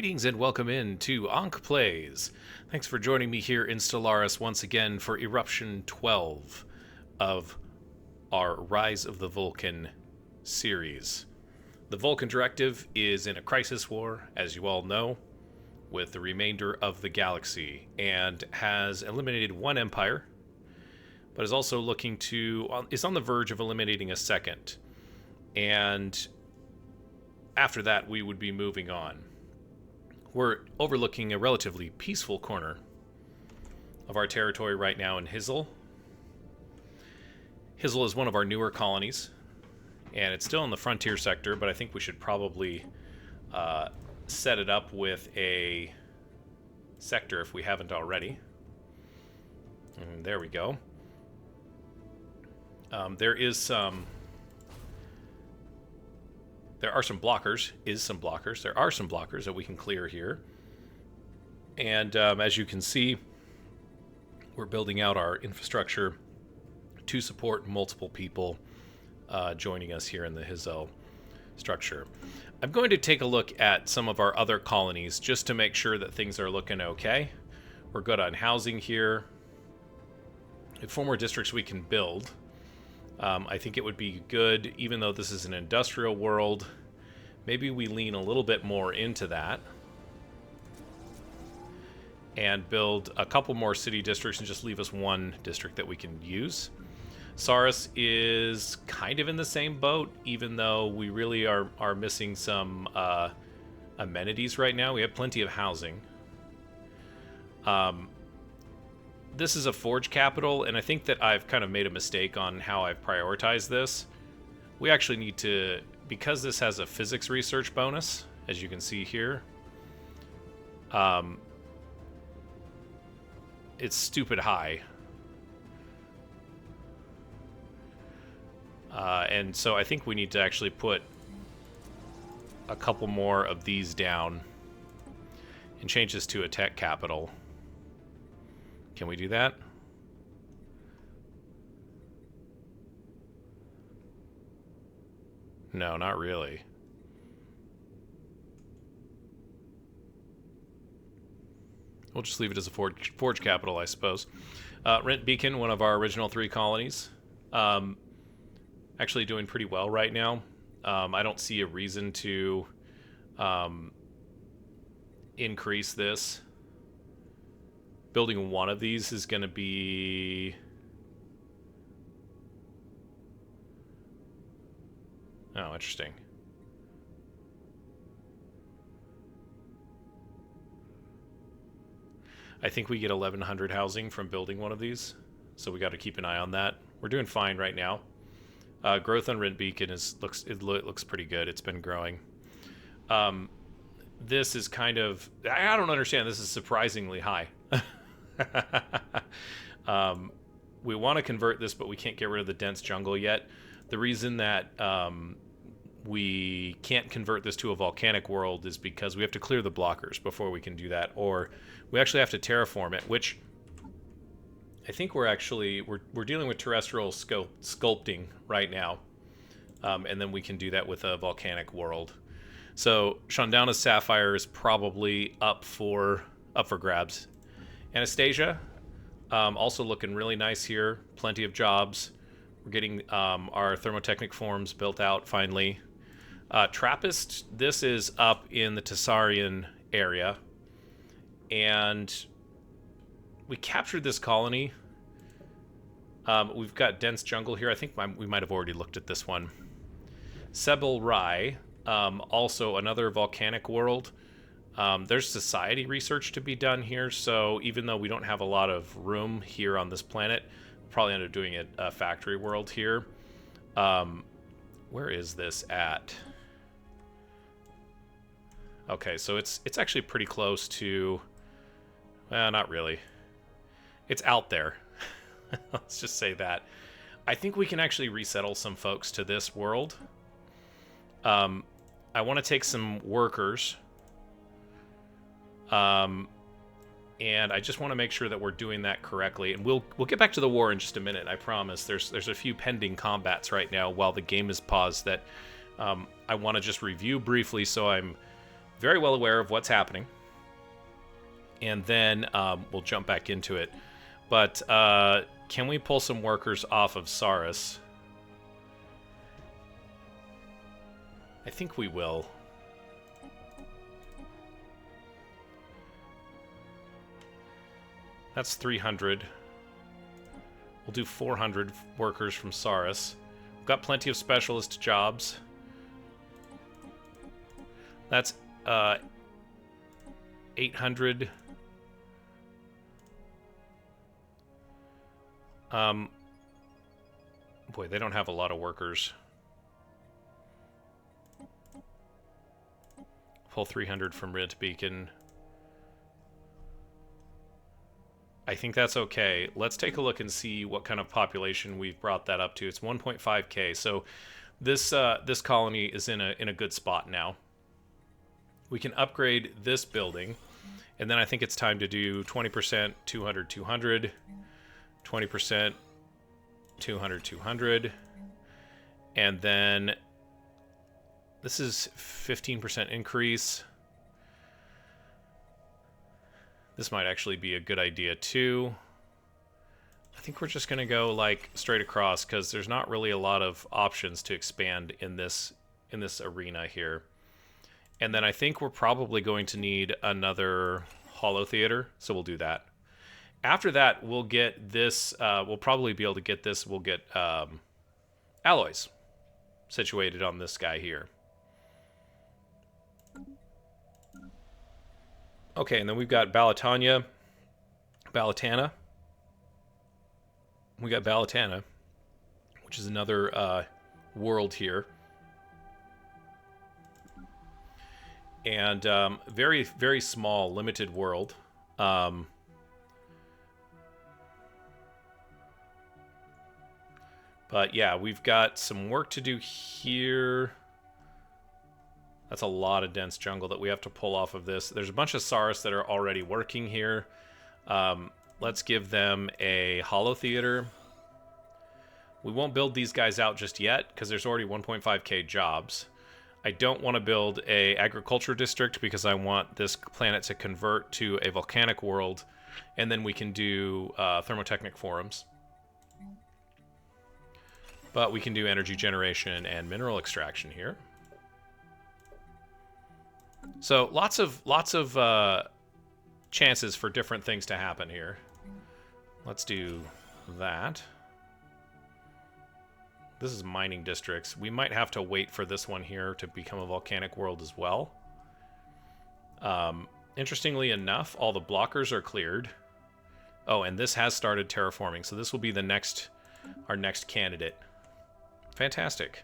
Greetings and welcome in to Ankh Plays. Thanks for joining me here in Stellaris once again for Eruption 12 of our Rise of the Volkan series. The Volkan directive is in a crisis war, as you all know, with the remainder of the galaxy, and has eliminated one empire, but is also is on the verge of eliminating a second. And after that, we would be moving on. We're overlooking a relatively peaceful corner of our territory right now in Hizzle. Hizzle is one of our newer colonies, and it's still in the frontier sector, but I think we should probably set it up with a sector if we haven't already. And there we go. There are some blockers that we can clear here. And as you can see, we're building out our infrastructure to support multiple people joining us here in the Hizzle structure. I'm going to take a look at some of our other colonies just to make sure that things are looking okay. We're good on housing here. We have 4 more districts we can build. I think it would be good, even though this is an industrial world, maybe we lean a little bit more into that and build a couple more city districts and just leave us one district that we can use. Saris is kind of in the same boat, even though we really are missing some amenities right now. We have plenty of housing. This is a forge capital, and I think that I've kind of made a mistake on how I've prioritized this. We actually need to, because this has a physics research bonus, as you can see here, it's stupid high. And so I think we need to actually put a couple more of these down and change this to a tech capital. Can we do that? No, not really. We'll just leave it as a forge capital, I suppose. Rent Beacon, one of our original 3 colonies. Actually doing pretty well right now. I don't see a reason to increase this. Building one of these is going to be... Oh, interesting. I think we get 1,100 housing from building one of these, so we got to keep an eye on that. We're doing fine right now. Growth on Rent Beacon looks pretty good. It's been growing. This is kind of... I don't understand. This is surprisingly high. We want to convert this, but we can't get rid of the dense jungle yet. The reason that we can't convert this to a volcanic world is because we have to clear the blockers before we can do that, or we actually have to terraform it, which I think we're dealing with terrestrial sculpting right now, and then we can do that with a volcanic world. So Shondana's Sapphire is probably up for grabs. Anastasia, also looking really nice here. Plenty of jobs. We're getting our thermotechnic forms built out finally. Trappist, this is up in the Tassarian area. And we captured this colony. We've got dense jungle here. I think we might have already looked at this one. Sebel Rai, also another volcanic world. There's society research to be done here, so even though we don't have a lot of room here on this planet, we'll probably end up doing a factory world here. Where is this at? Okay, so it's actually pretty close to... Well, not really. It's out there. Let's just say that. I think we can actually resettle some folks to this world. I want to take some workers... and I just want to make sure that we're doing that correctly. And we'll get back to the war in just a minute, I promise. There's a few pending combats right now while the game is paused that I want to just review briefly, so I'm very well aware of what's happening. And then we'll jump back into it. But can we pull some workers off of Saris? I think we will. That's 300. We'll do 400 workers from Saris. We've got plenty of specialist jobs. That's 800. Boy, they don't have a lot of workers. Pull 300 from Rid Beacon. I think that's okay. Let's take a look and see what kind of population we've brought that up to. It's 1.5k. So this this colony is in a good spot now. We can upgrade this building, and then I think it's time to do 20%, 200, 200, 20%, 200, 200, and then this is 15% increase. This might actually be a good idea too. I think we're just going to go like straight across because there's not really a lot of options to expand in this arena here. And then I think we're probably going to need another Hollow Theater, so we'll do that. After that, we'll get this, we'll probably be able to get this, we'll get alloys situated on this guy here. Okay, and then we've got Balatana. We got Balatana, which is another world here. And very, very small, limited world. But yeah, we've got some work to do here. That's a lot of dense jungle that we have to pull off of this. There's a bunch of Saris that are already working here. Let's give them a Hollow Theater. We won't build these guys out just yet because there's already 1.5k jobs. I don't want to build a agriculture district because I want this planet to convert to a volcanic world, and then we can do thermotechnic forums. But we can do energy generation and mineral extraction here. So lots of chances for different things to happen here. Let's do that. This is mining districts. We might have to wait for this one here to become a volcanic world as well. Interestingly enough, all the blockers are cleared. Oh, and this has started terraforming, so this will be our next candidate. Fantastic.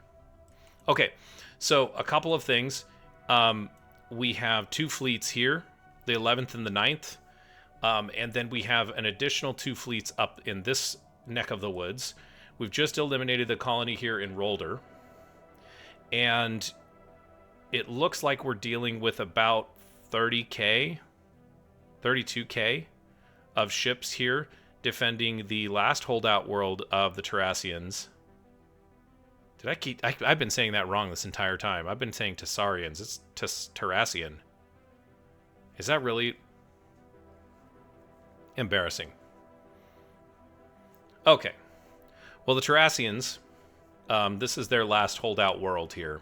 Okay, so a couple of things. We have 2 fleets here, the 11th and the 9th, and then we have an additional 2 fleets up in this neck of the woods. We've just eliminated the colony here in Rolder, and it looks like we're dealing with about 30k, 32k of ships here defending the last holdout world of the Tassarians. I've been saying that wrong this entire time. I've been saying Tassarians. It's Tassarian. Is that really embarrassing? Okay. Well, the Tassarians, this is their last holdout world here.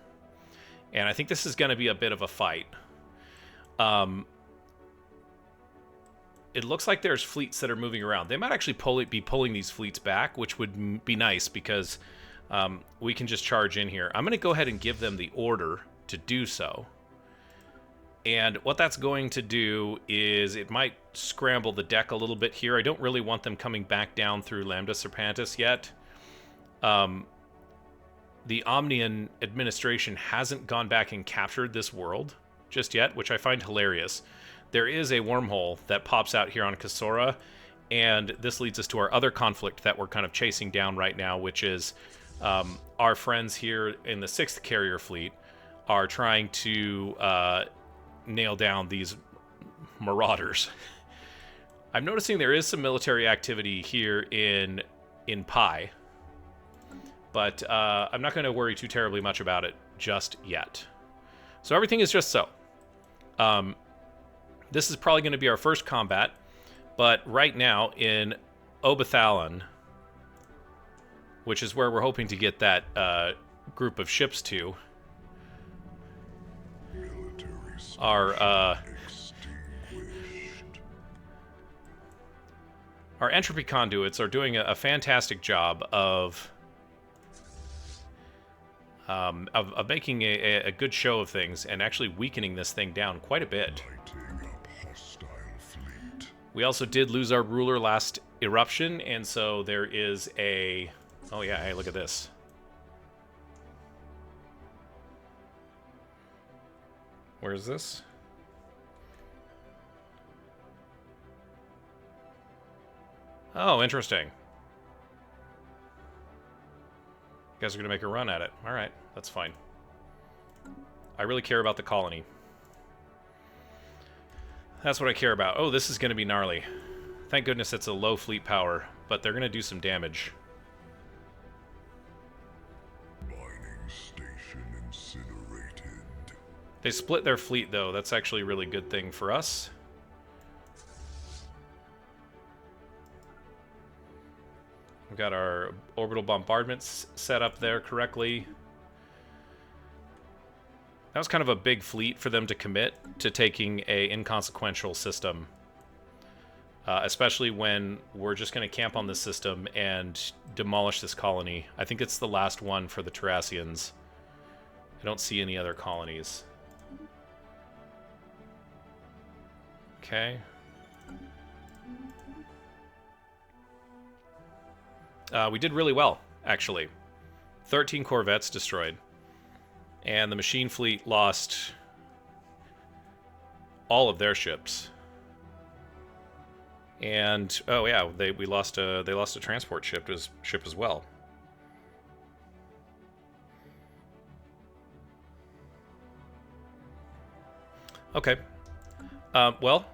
And I think this is going to be a bit of a fight. It looks like there's fleets that are moving around. They might actually be pulling these fleets back, which would be nice because we can just charge in here. I'm going to go ahead and give them the order to do so. And what that's going to do is it might scramble the deck a little bit here. I don't really want them coming back down through Lambda Serpentis yet. The Omnian administration hasn't gone back and captured this world just yet, which I find hilarious. There is a wormhole that pops out here on Kasora, and this leads us to our other conflict that we're kind of chasing down right now, which is our friends here in the 6th Carrier Fleet are trying to nail down these marauders. I'm noticing there is some military activity here in Pi, but I'm not going to worry too terribly much about it just yet. So everything is just so. This is probably going to be our first combat, but right now in Obathalon, which is where we're hoping to get that group of ships to, our entropy conduits are doing a fantastic job of making a good show of things and actually weakening this thing down quite a bit. We also did lose our ruler last eruption, and so there is a... Oh yeah, hey, look at this. Where is this? Oh, interesting. You guys are going to make a run at it. Alright, that's fine. I really care about the colony. That's what I care about. Oh, this is going to be gnarly. Thank goodness it's a low fleet power, but they're going to do some damage. Mining station incinerated. They split their fleet, though. That's actually a really good thing for us. We've got our orbital bombardments set up there correctly. That was kind of a big fleet for them to commit to taking a inconsequential system. Especially when we're just going to camp on this system and demolish this colony. I think it's the last one for the Tassarians. I don't see any other colonies. Okay. We did really well, actually. 13 corvettes destroyed. And the machine fleet lost all of their ships. And oh yeah, they lost a transport ship as well. Okay. Well,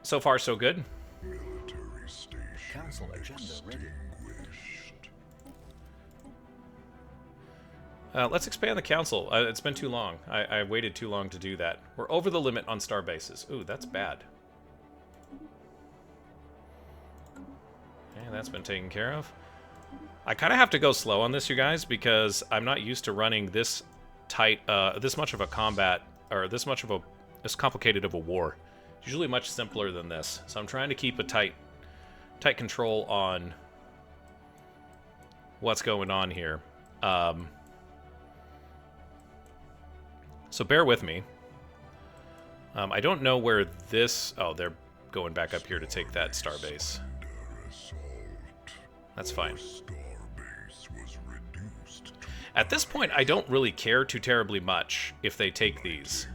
so far so good. Military station. Council agenda ready. Let's expand the council. It's been too long. I waited too long to do that. We're over the limit on star bases. Ooh, that's bad. Okay, that's been taken care of. I kind of have to go slow on this, you guys, because I'm not used to running this tight, this much of a combat, or this complicated of a war. It's usually much simpler than this. So I'm trying to keep a tight control on what's going on here. So bear with me. I don't know where this... Oh, they're going back up here to take that starbase. That's fine. At this point, I don't really care too terribly much if they take these.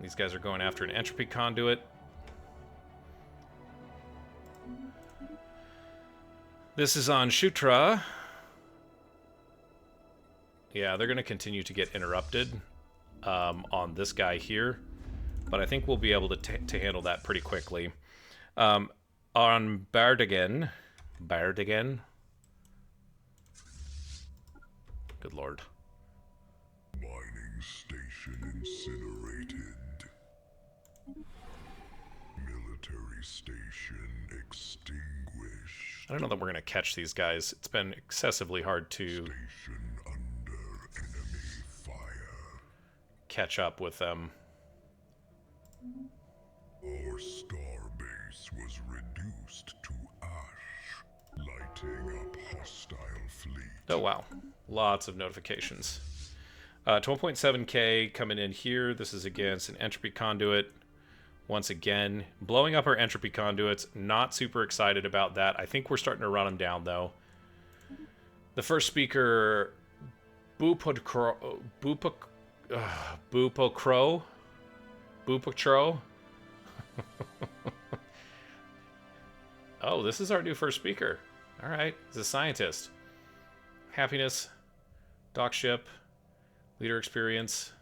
These guys are going after an entropy conduit. This is on Shutra. Yeah, they're going to continue to get interrupted on this guy here. But I think we'll be able to handle that pretty quickly. On Bardigan. Good lord. Mining station incinerated. Military station extinguished. I don't know that we're going to catch these guys. It's been excessively hard to... Station under enemy fire. Catch up with them. Our starbase was reduced to ash, lighting up hostile fleet. Oh wow, lots of notifications. 12.7k coming in here. This is against an entropy conduit. Once again, blowing up our entropy conduits. Not super excited about that. I think we're starting to run them down though. The first speaker, Bupokro. Oh, this is our new first speaker. All right, he's a scientist. Happiness, dock ship, leader experience.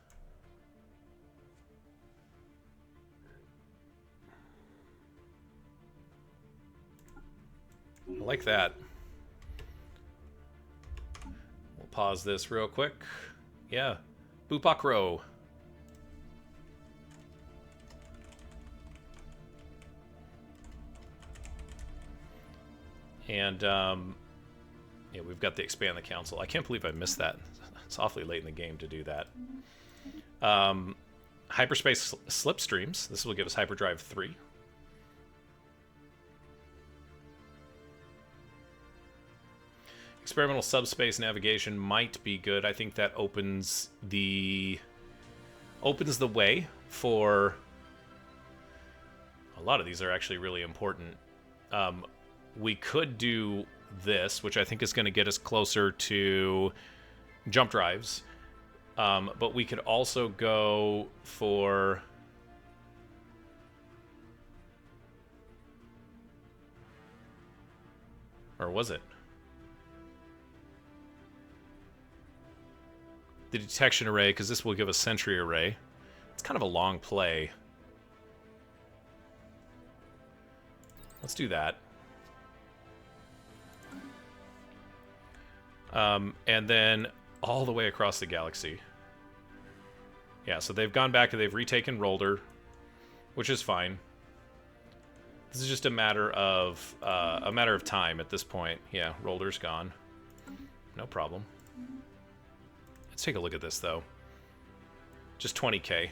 I like that. We'll pause this real quick. Yeah, Bupak Row. And, yeah, we've got the Expand the Council. I can't believe I missed that. It's awfully late in the game to do that. Hyperspace Slipstreams. This will give us Hyperdrive 3. Experimental Subspace Navigation might be good. I think that opens the way for... A lot of these are actually really important. We could do this, which I think is going to get us closer to jump drives. But we could also go for... Or was it? The detection array, because this will give us sentry array. It's kind of a long play. Let's do that. And then all the way across the galaxy. Yeah, so they've gone back and they've retaken Rolder, which is fine. This is just a matter of time at this point. Yeah, Rolder's gone. No problem. Let's take a look at this, though. Just 20k.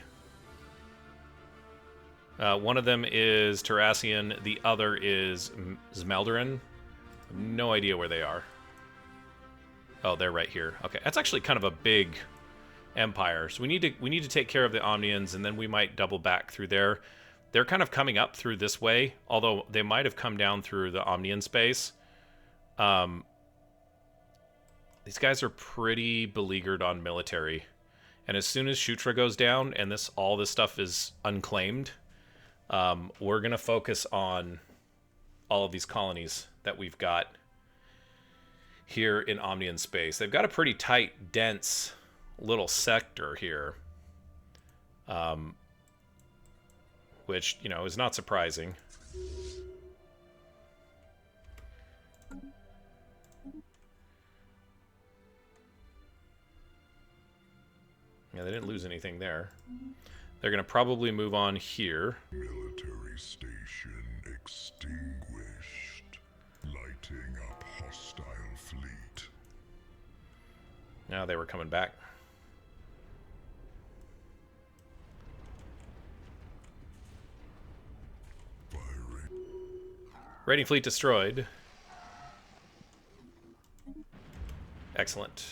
One of them is Tassarian. The other is Zmeldarin. No idea where they are. Oh, they're right here. Okay, that's actually kind of a big empire. So we need to take care of the Omnians, and then we might double back through there. They're kind of coming up through this way, although they might have come down through the Omnian space. These guys are pretty beleaguered on military. And as soon as Shutra goes down and all this stuff is unclaimed, we're going to focus on all of these colonies that we've got here in Omnian space. They've got a pretty tight, dense little sector here. Which, you know, is not surprising. Yeah, they didn't lose anything there. They're going to probably move on here. Military station extinguished. Lighting up hostile fleet. Now they were coming back. Raiding fleet destroyed. Excellent.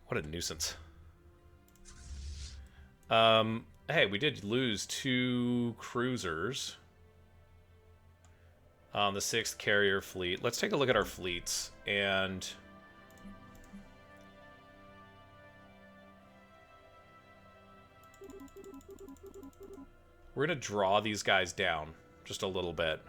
What a nuisance. Hey, we did lose 2 cruisers on the 6th carrier fleet. Let's take a look at our fleets, and we're going to draw these guys down just a little bit.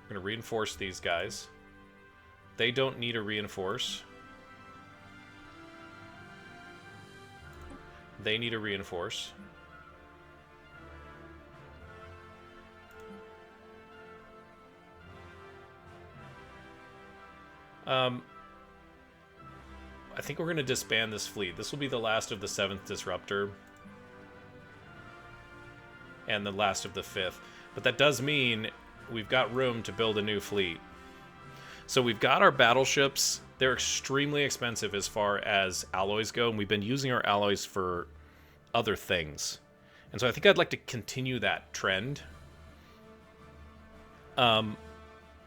We're going to reinforce these guys. They don't need a reinforce. They need a reinforce. I think we're going to disband this fleet. This will be the last of the 7th Disruptor. And the last of the 5th. But that does mean we've got room to build a new fleet. So we've got our battleships. They're extremely expensive as far as alloys go, and we've been using our alloys for other things. And so I think I'd like to continue that trend.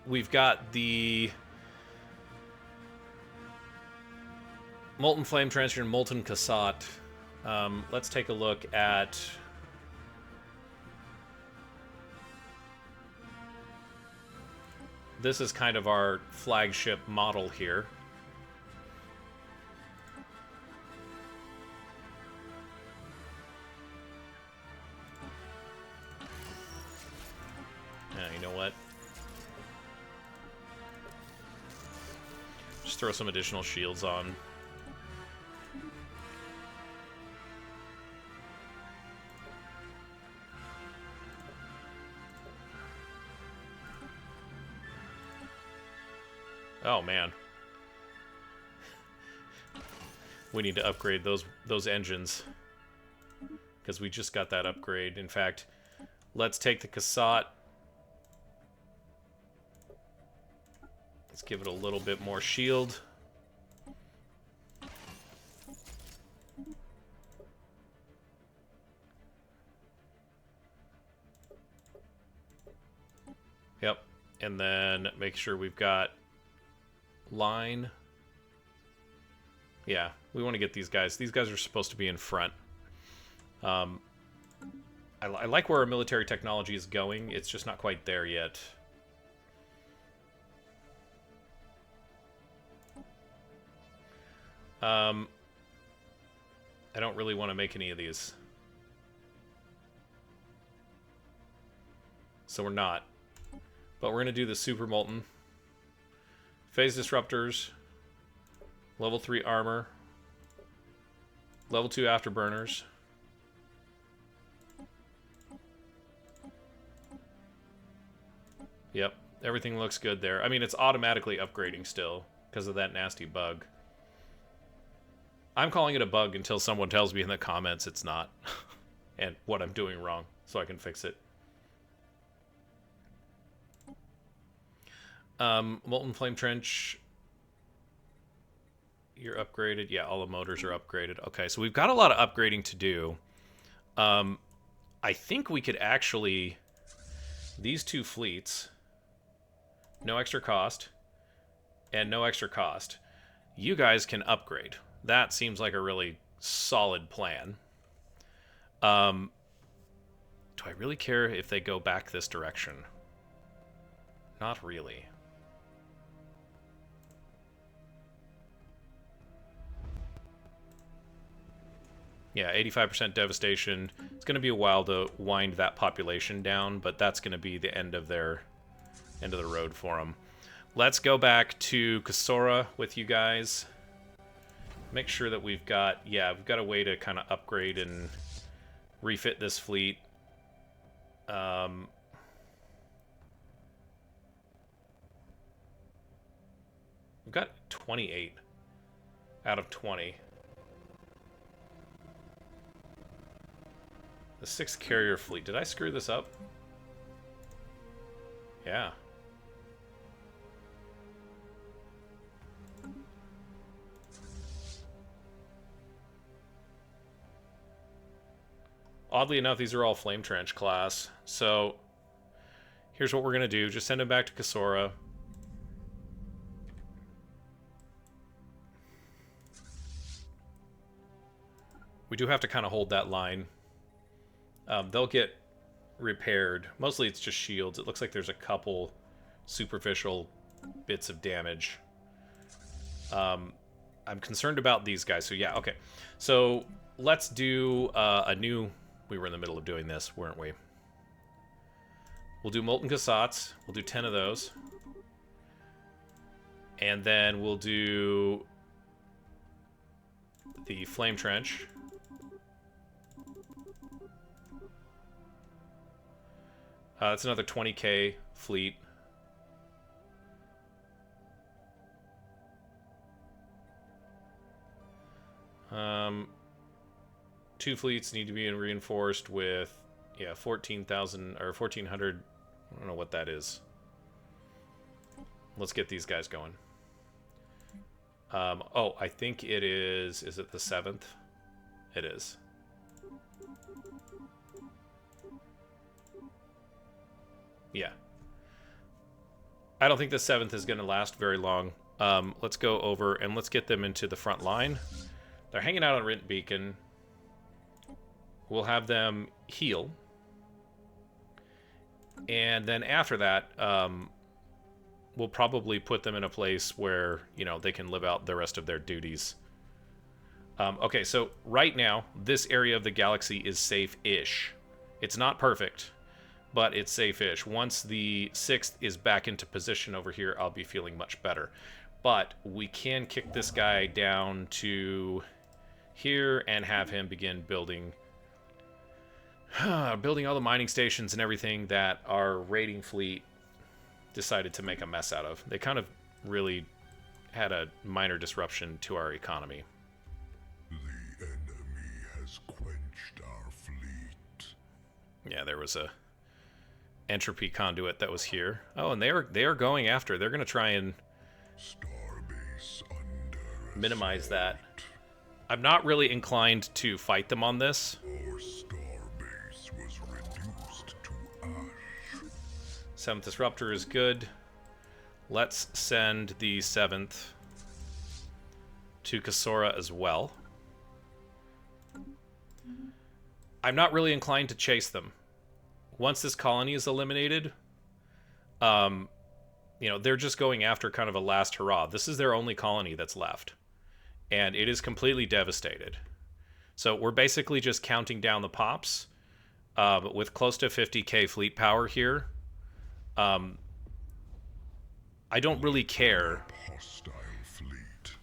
We've got the Molten Flame Transfer and Molten Cassat. Let's take a look at... This is kind of our flagship model here. You know what? Just throw some additional shields on. Oh, man. We need to upgrade those engines. Because we just got that upgrade. In fact, let's take the Cassat. Let's give it a little bit more shield. Yep. And then make sure we've got line. Yeah, we want to get these guys. These guys are supposed to be in front. I like where our military technology is going. It's just not quite there yet. I don't really want to make any of these. So we're not. But we're going to do the Super Molten. Phase Disruptors. Level 3 Armor. Level 2 Afterburners. Yep, everything looks good there. I mean, it's automatically upgrading still because of that nasty bug. I'm calling it a bug until someone tells me in the comments it's not. And what I'm doing wrong, so I can fix it. Molten Flame Trench. You're upgraded. Yeah, all the motors are upgraded. Okay, so we've got a lot of upgrading to do. I think we could actually... These two fleets... No extra cost. And no extra cost. You guys can upgrade. That seems like a really solid plan. Do I really care if they go back this direction? Not really. Yeah, 85% devastation. It's going to be a while to wind that population down, but that's going to be the end of the road for them. Let's go back to Kasora with you guys. Make sure that we've got a way to kind of upgrade and refit this fleet. We've got 28 out of 20. The 6th carrier fleet. Did I screw this up? Yeah. Oddly enough, these are all Flame Trench class. So, here's what we're going to do. Just send him back to Kasora. We do have to kind of hold that line. They'll get repaired. Mostly it's just shields. It looks like there's a couple superficial bits of damage. I'm concerned about these guys. So yeah, okay. So let's do a new... We were in the middle of doing this, weren't we? We'll do Molten Cassats. We'll do 10 of those. And then we'll do the Flame Trench. That's another 20k fleet. Two fleets need to be reinforced with, 14,000 or 1,400. I don't know what that is. Let's get these guys going. Oh, I think it is. Is it the 7th? It is. Yeah. I don't think the 7th is going to last very long. Let's go over and let's get them into the front line. They're hanging out on Rint Beacon. We'll have them heal. And then after that, we'll probably put them in a place where, they can live out the rest of their duties. Okay, so right now, this area of the galaxy is safe-ish. It's not perfect, but it's safe-ish. Once the 6th is back into position over here, I'll be feeling much better. But we can kick this guy down to here and have him begin building all the mining stations and everything that our raiding fleet decided to make a mess out of. They kind of really had a minor disruption to our economy. The enemy has quenched our fleet. Yeah, there was a entropy conduit that was here. Oh, and they are going after. They're going to try and Starbase under minimize that. assault. I'm not really inclined to fight them on this. Our starbase was reduced to ash. 7th Disruptor is good. Let's send the 7th to Kasora as well. I'm not really inclined to chase them. Once this colony is eliminated, you know, they're just going after kind of a last hurrah. This is their only colony that's left. And it is completely devastated. So we're basically just counting down the pops. But with close to 50k fleet power here, I don't really care. Hostile fleet.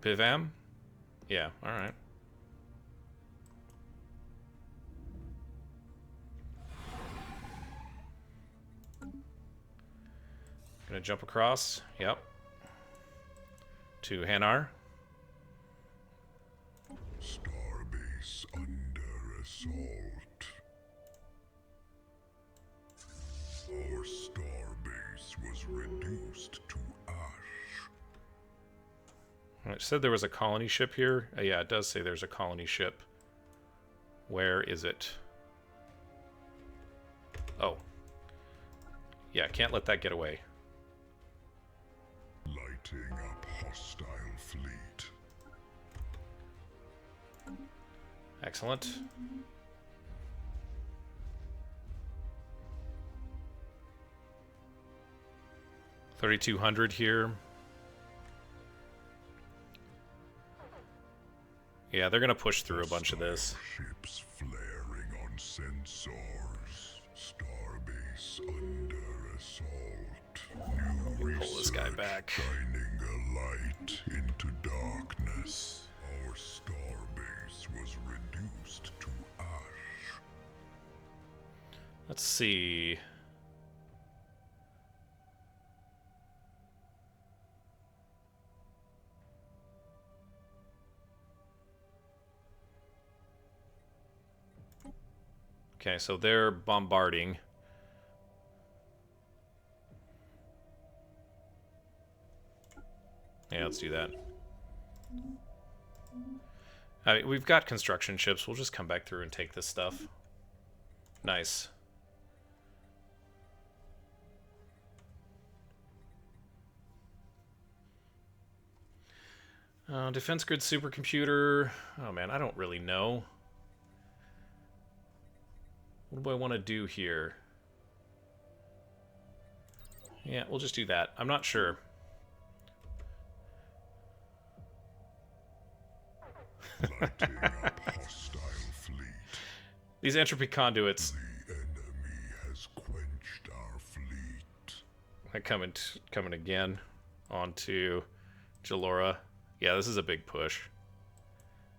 Pivam? Yeah, alright. Gonna jump across. Yep. To Hanar. Starbase under assault. Our starbase was reduced to ash. It said there was a colony ship here. Yeah, it does say there's a colony ship. Where is it? Oh. Yeah, can't let that get away. Lighting up hostile fleet. Excellent. $3,200 here. Yeah, they're gonna push through a bunch of this. Ships flaring on sensors. Starbase under assault. New Pull this guy research back. shining a light into darkness. Our starbase was reduced to ash. Let's see. Okay, so they're bombarding. Yeah, let's do that. We've got construction ships. We'll just come back through and take this stuff. Nice. Defense grid supercomputer. Oh man, I don't really know. What do I want to do here? Yeah, we'll just do that. I'm not sure. Lighting up hostile fleet. These entropy conduits The enemy has quenched our fleet. are coming again onto Jalora. Yeah, this is a big push.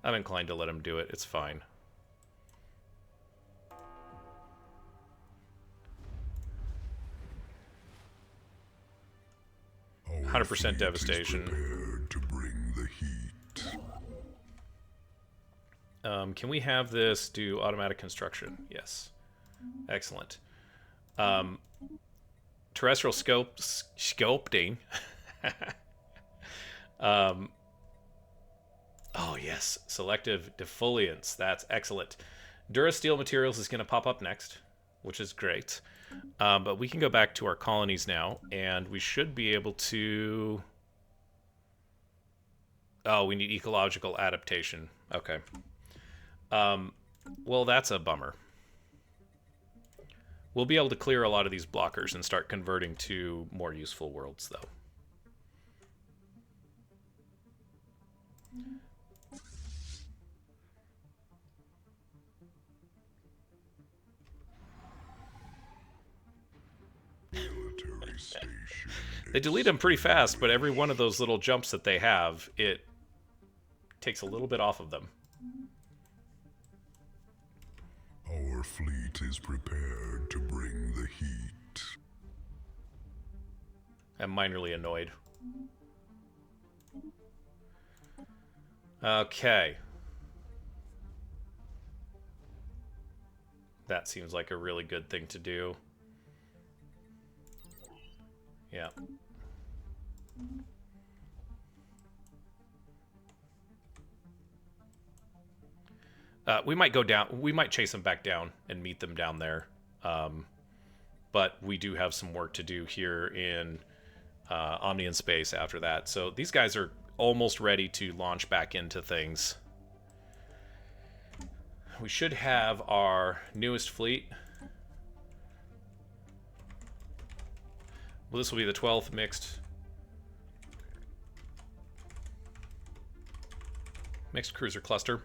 I'm inclined to let him do it. It's fine. Our 100% fleet is devastation. prepared to bring the heat. Can we have this do automatic construction? Yes. Excellent. Terrestrial sculpting. Oh, yes. Selective defoliants. That's excellent. Durasteel materials is going to pop up next, which is great. But we can go back to our colonies now, and we should be able to... Oh, we need ecological adaptation. Okay. Well, that's a bummer. We'll be able to clear a lot of these blockers and start converting to more useful worlds, though. Military station. They delete them pretty fast, but every one of those little jumps that they have, it takes a little bit off of them. Our fleet is prepared to bring the heat. I'm minorly annoyed. Okay. That seems like a really good thing to do. Yeah. We might go down. We might chase them back down and meet them down there. But we do have some work to do here in Omnian space after that. So these guys are almost ready to launch back into things. We should have our newest fleet. Well, this will be the 12th mixed cruiser cluster.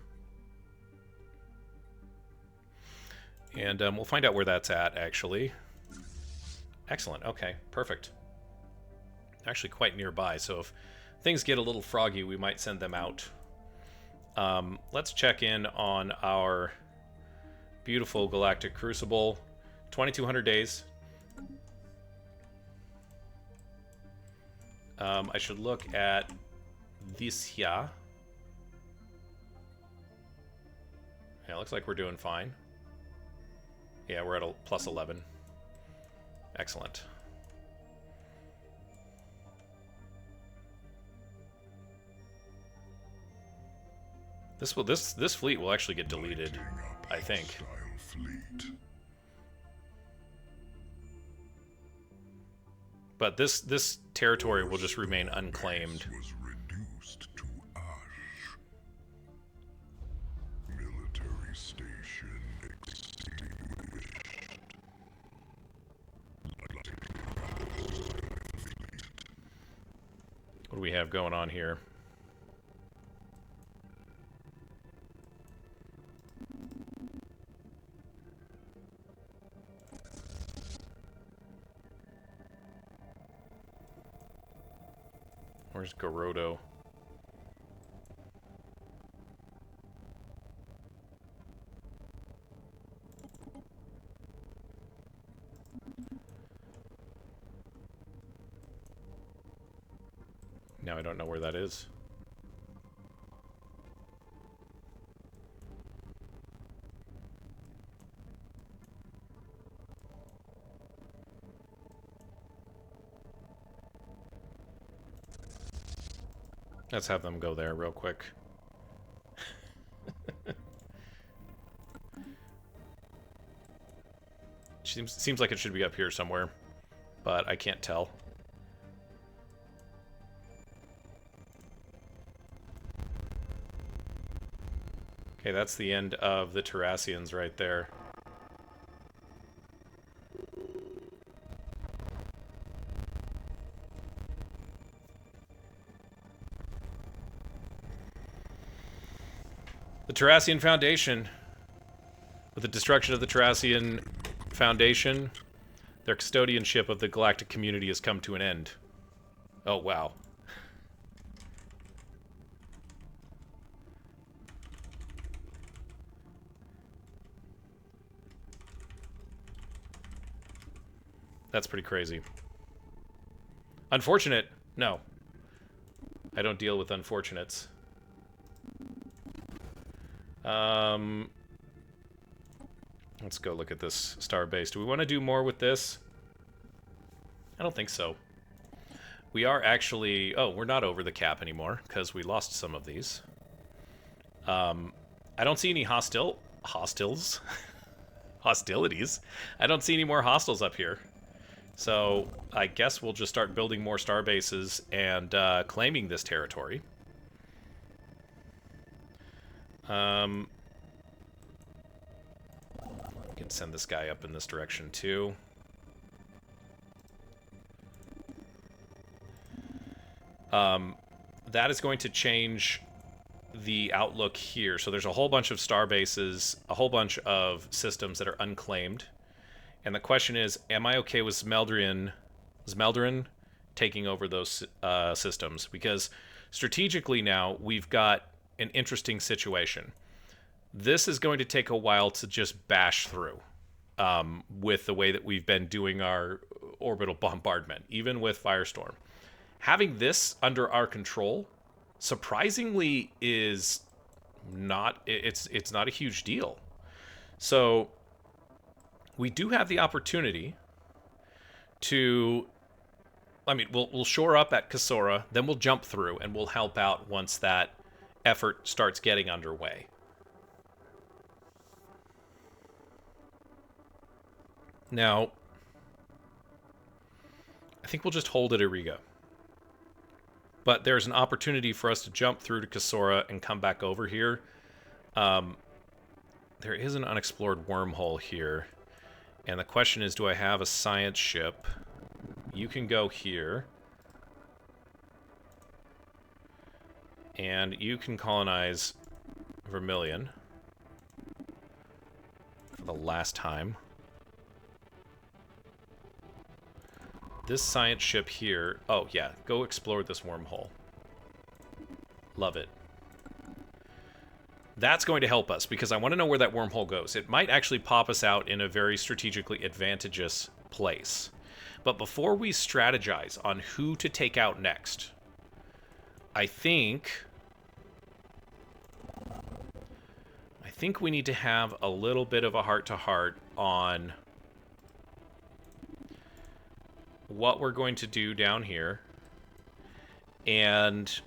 And we'll find out where that's at, actually. Excellent. Okay, perfect. Actually quite nearby, so if things get a little froggy, we might send them out. Let's check in on our beautiful galactic crucible. 2,200 days. I should look at this here. Yeah, looks like we're doing fine. Yeah, we're at a plus 11. Excellent. This fleet will actually get deleted, I think. But this territory will just remain unclaimed. Was reduced to ash. Military station extinguished. What do we have going on here? Where's Garodo? Now I don't know where that is. Let's have them go there real quick. Seems like it should be up here somewhere, but I can't tell. Okay, that's the end of the Tassarians right there. The Tassarian Foundation. With the destruction of the Tassarian Foundation, their custodianship of the galactic community has come to an end. Oh, wow. That's pretty crazy. Unfortunate? No. I don't deal with unfortunates. Let's go look at this star base. Do we want to do more with this? I don't think so. We are actually... Oh, we're not over the cap anymore, because we lost some of these. I don't see any hostilities. I don't see any more hostiles up here. So, I guess we'll just start building more star bases and claiming this territory. We can send this guy up in this direction too. That is going to change the outlook here. So there's a whole bunch of star bases, a whole bunch of systems that are unclaimed. And the question is, am I okay with Zmeldrian taking over those systems? Because strategically now, we've got an interesting situation. This is going to take a while to just bash through with the way that we've been doing our orbital bombardment, even with Firestorm. Having this under our control, surprisingly, is not... It's not a huge deal. So, we do have the opportunity to... I mean, we'll shore up at Kasora, then we'll jump through, and we'll help out once that effort starts getting underway. Now, I think we'll just hold at Iriga. But there's an opportunity for us to jump through to Kasora and come back over here. There is an unexplored wormhole here. And the question is, do I have a science ship? You can go here. And you can colonize Vermilion. For the last time. This science ship here... Oh, yeah. Go explore this wormhole. Love it. That's going to help us, because I want to know where that wormhole goes. It might actually pop us out in a very strategically advantageous place. But before we strategize on who to take out next, I think we need to have a little bit of a heart-to-heart on what we're going to do down here, and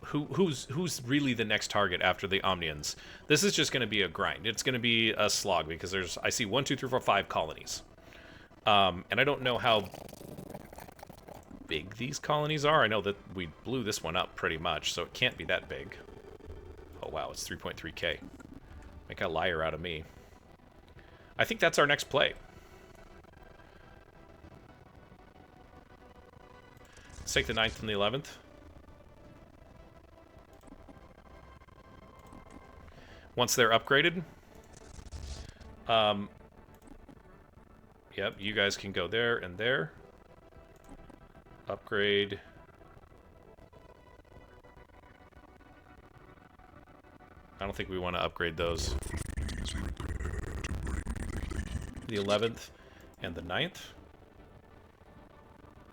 who's really the next target after the Omnians. This is just going to be a grind. It's going to be a slog, because I see 1, 2, 3, 4, 5 colonies. And I don't know how big these colonies are. I know that we blew this one up pretty much, so it can't be that big. Oh wow, it's 3.3k. Make a liar out of me. I think that's our next play. Let's take the 9th and the 11th. Once they're upgraded, yep, you guys can go there and there. Upgrade. I don't think we want to upgrade those. The 11th and the 9th.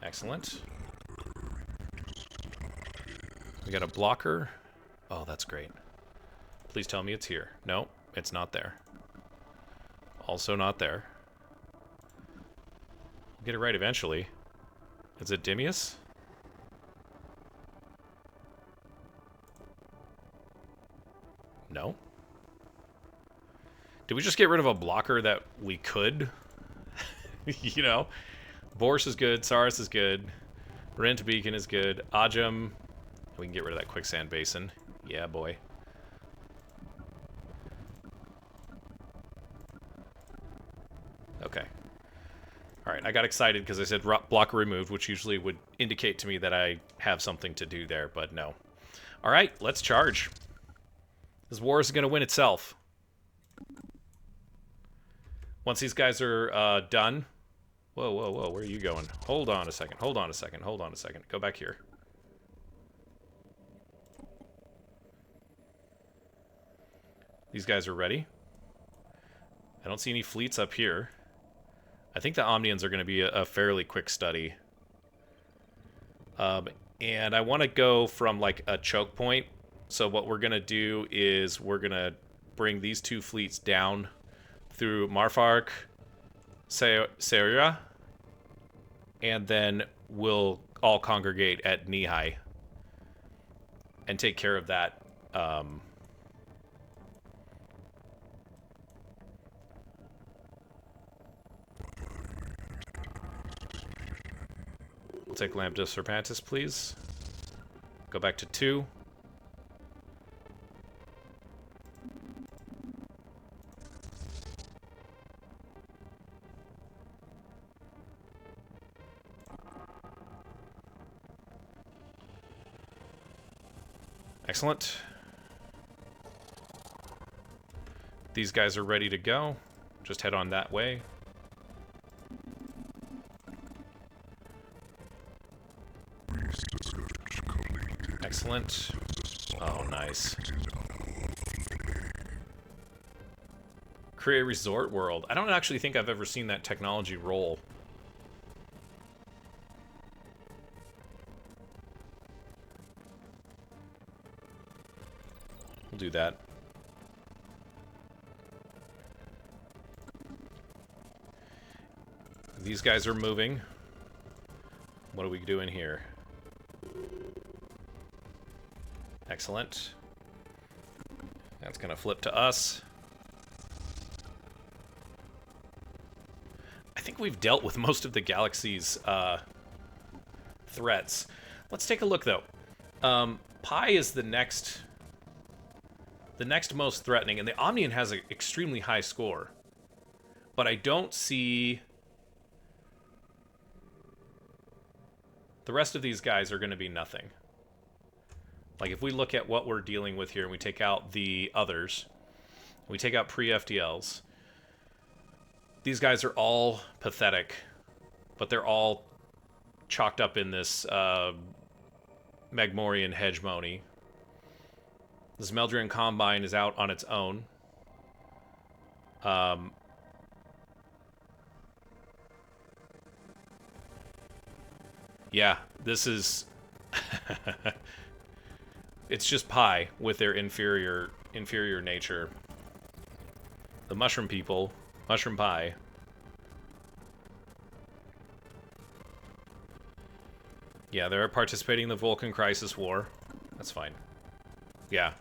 Excellent. We got a blocker. Oh, that's great. Please tell me it's here. No, it's not there. Also not there. We'll get it right eventually. Is it Dimius? No. Did we just get rid of a blocker that we could? You know? Boris is good. Saris is good. Rent Beacon is good. Ajam. We can get rid of that quicksand basin. Yeah, boy. Okay. Alright, I got excited because I said blocker removed, which usually would indicate to me that I have something to do there, but no. Alright, let's charge. This war is going to win itself. Once these guys are done... Whoa, whoa, whoa, where are you going? Hold on a second, hold on a second, hold on a second. Go back here. These guys are ready. I don't see any fleets up here. I think the Omnians are going to be a fairly quick study. And I want to go from, like, a choke point. So what we're going to do is we're going to bring these two fleets down through Marfark, Seria, and then we'll all congregate at Nihai and take care of that. We'll take Lambda Serpentis, please. Go back to 2. Excellent. These guys are ready to go. Just head on that way. Excellent. Oh, nice. Create a resort world. I don't actually think I've ever seen that technology roll. We'll do that. These guys are moving. What are we doing here? Excellent. That's gonna flip to us. I think we've dealt with most of the galaxy's threats. Let's take a look, though. Pi is the next most threatening, and the Omnian has an extremely high score. But I don't see... The rest of these guys are going to be nothing. Like, if we look at what we're dealing with here, and we take out the others, we take out pre-FTLs, these guys are all pathetic, but they're all chalked up in this Magmorian hegemony. This Meldrian Combine is out on its own. Yeah, this is... It's just Pi with their inferior nature. The Mushroom people, Mushroom Pi. Yeah, they're participating in the Volkan Crisis War. That's fine. Yeah.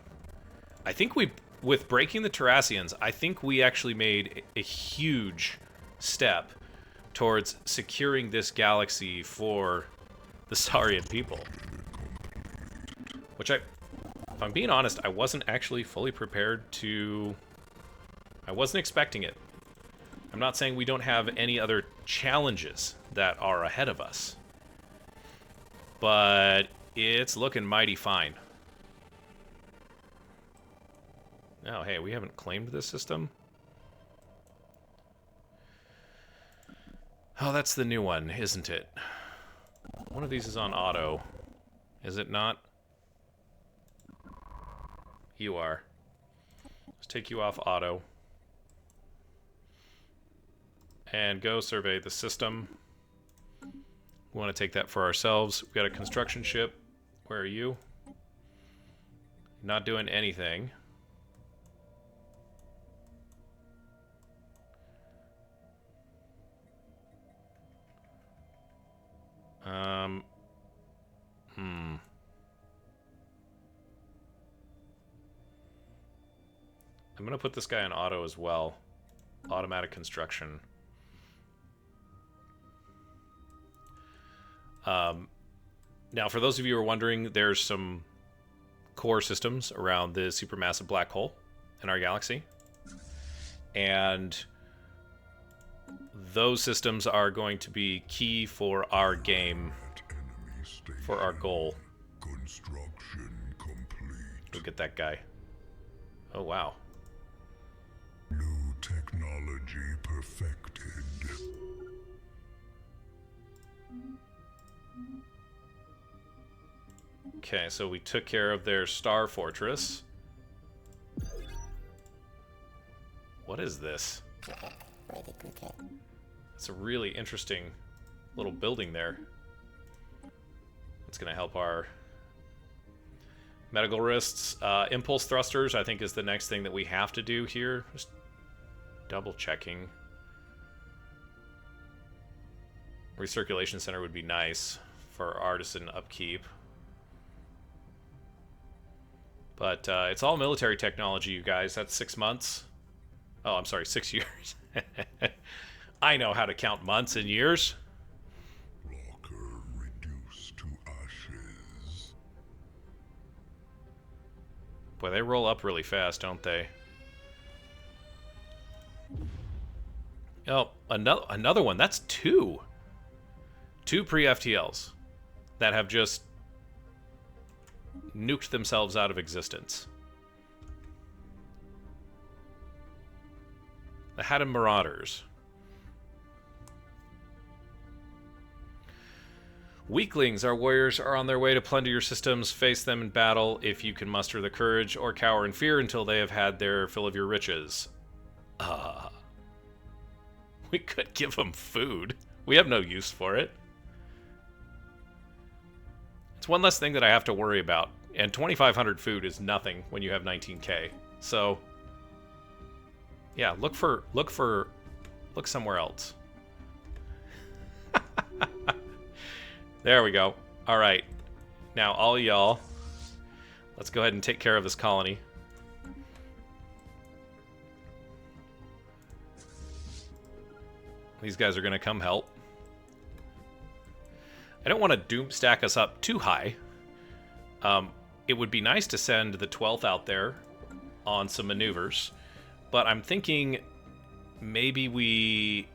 I think with breaking the Tassarians, I think we actually made a huge step towards securing this galaxy for the Tassarian people. Which if I'm being honest, I wasn't actually fully prepared to... I wasn't expecting it. I'm not saying we don't have any other challenges that are ahead of us. But it's looking mighty fine. Oh, hey, we haven't claimed this system? Oh, that's the new one, isn't it? One of these is on auto. Is it not? You are. Let's take you off auto. And go survey the system. We want to take that for ourselves. We've got a construction ship. Where are you? Not doing anything. I'm gonna put this guy on auto as well. Automatic construction. Now, for those of you who are wondering, there's some core systems around the supermassive black hole in our galaxy. And those systems are going to be key for our game, for our goal. Construction complete. Look at that guy. Oh, wow. New technology perfected. Okay, so we took care of their star fortress. What is this? It's a really interesting little building there. It's going to help our medical wrists. Impulse thrusters, I think, is the next thing that we have to do here. Just double checking. Recirculation center would be nice for artisan upkeep. But it's all military technology, you guys. That's 6 months. Oh, I'm sorry, 6 years. I know how to count months and years. Locker reduced to ashes. Boy, they roll up really fast, don't they? Oh, another one. That's two. Two pre-FTLs that have just nuked themselves out of existence. The Haddam Marauders. Weaklings. Our warriors are on their way to plunder your systems. Face them in battle if you can muster the courage, or cower in fear until they have had their fill of your riches. Uh, we could give them food. We have no use for it. It's one less thing that I have to worry about. And 2,500 food is nothing when you have 19k. So, yeah, look somewhere else. There we go. All right. Now, all y'all, let's go ahead and take care of this colony. These guys are going to come help. I don't want to doom stack us up too high. It would be nice to send the 12th out there on some maneuvers, but I'm thinking maybe we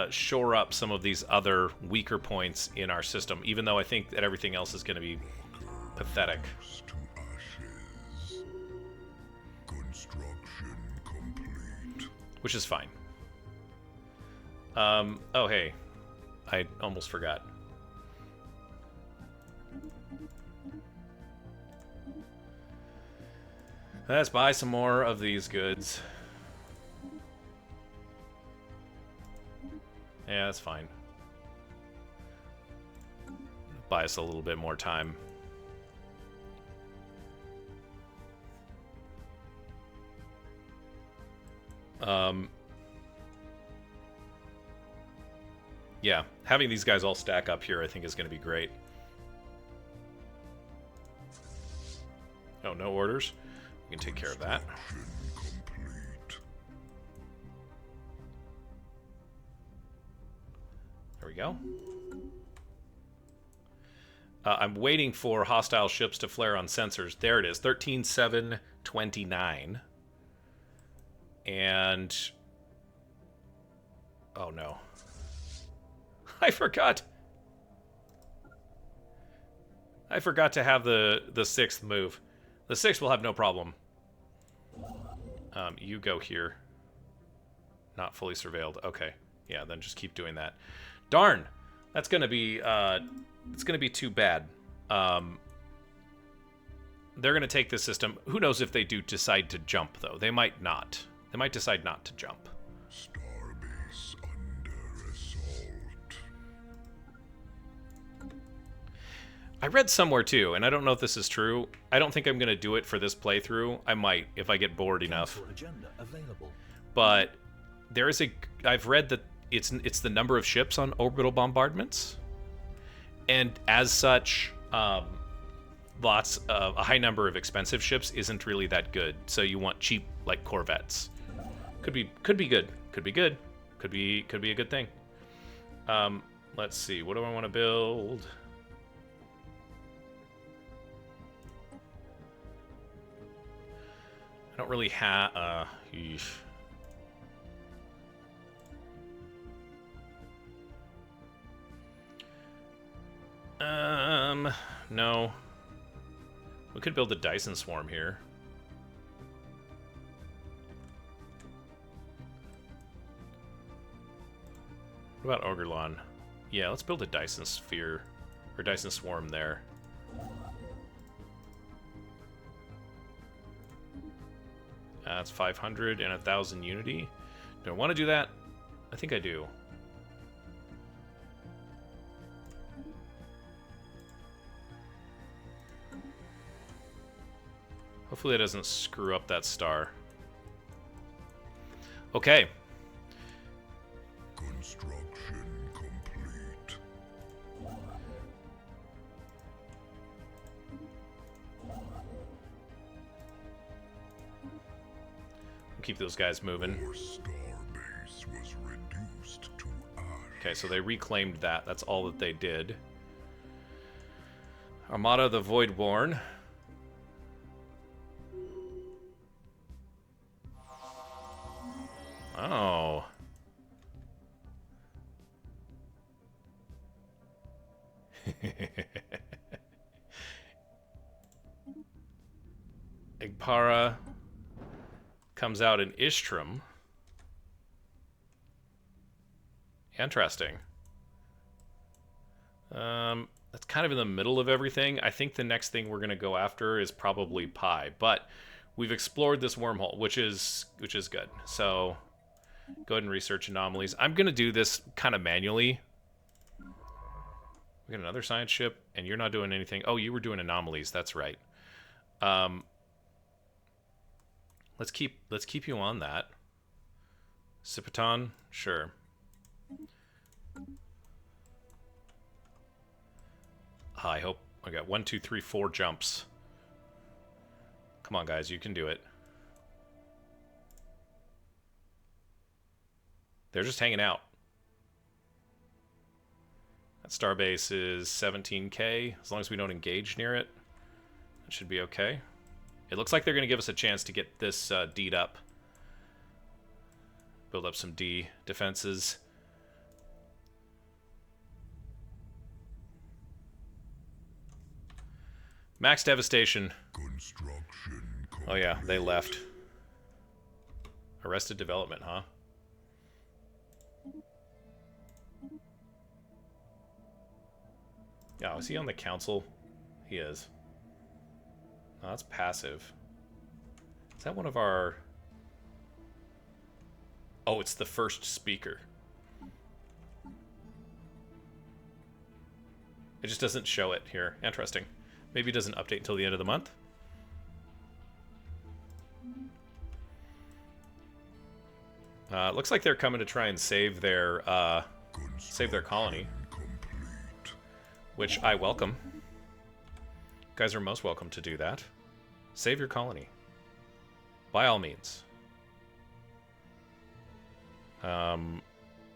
shore up some of these other weaker points in our system, even though I think that everything else is going to be pathetic. Construction complete. Which is fine. Oh, hey. I almost forgot. Let's buy some more of these goods. Yeah, that's fine. Buy us a little bit more time. Yeah, having these guys all stack up here I think is going to be great. Oh, no orders? We can take care of that. Complete. There we go. I'm waiting for hostile ships to flare on sensors. There it is, 13,729. And... oh no. I forgot. I forgot to have the 6th move. The 6th will have no problem. You go here. Not fully surveilled. Okay. Yeah, then just keep doing that. Darn! That's gonna be it's gonna be too bad. They're gonna take this system. Who knows if they do decide to jump though? They might not. They might decide not to jump. Starbase under assault. I read somewhere too, and I don't know if this is true. I don't think I'm gonna do it for this playthrough. I might if I get bored enough. But there is I've read that it's the number of ships on orbital bombardments, and as such, a high number of expensive ships isn't really that good. So you want cheap like corvettes. Could be good. Could be good. Could be a good thing. Let's see. What do I want to build? I don't really have. No. We could build a Dyson Swarm here. What about Ogrelon? Yeah, let's build a Dyson Sphere, or Dyson Swarm there. That's 500 and 1,000 unity. Do I want to do that? I think I do. Hopefully it doesn't screw up that star. Okay. Construction complete. Keep those guys moving. Your starbase was reduced to ash. Okay, so they reclaimed that. That's all that they did. Armada the Voidborn. Oh. Igpara comes out in Ishtram. Interesting. That's kind of in the middle of everything. I think the next thing we're going to go after is probably Pi, but we've explored this wormhole, which is good. So go ahead and research anomalies. I'm gonna do this kind of manually. We got another science ship, and you're not doing anything. Oh, you were doing anomalies. That's right. Let's keep you on that. Cipiton, sure. I hope I got 1, 2, 3, 4 jumps. Come on, guys, you can do it. They're just hanging out. That starbase is 17K. As long as we don't engage near it, it should be okay. It looks like they're going to give us a chance to get this D'd up. Build up some D defenses. Max devastation. Oh yeah, they left. Arrested development, huh? Yeah, is he on the council? He is. No, that's passive. Is that one of our... Oh, it's the first speaker. It just doesn't show it here. Interesting. Maybe it doesn't update until the end of the month. Looks like they're coming to try and save their colony, which I welcome. You guys are most welcome to do that. Save your colony, by all means. The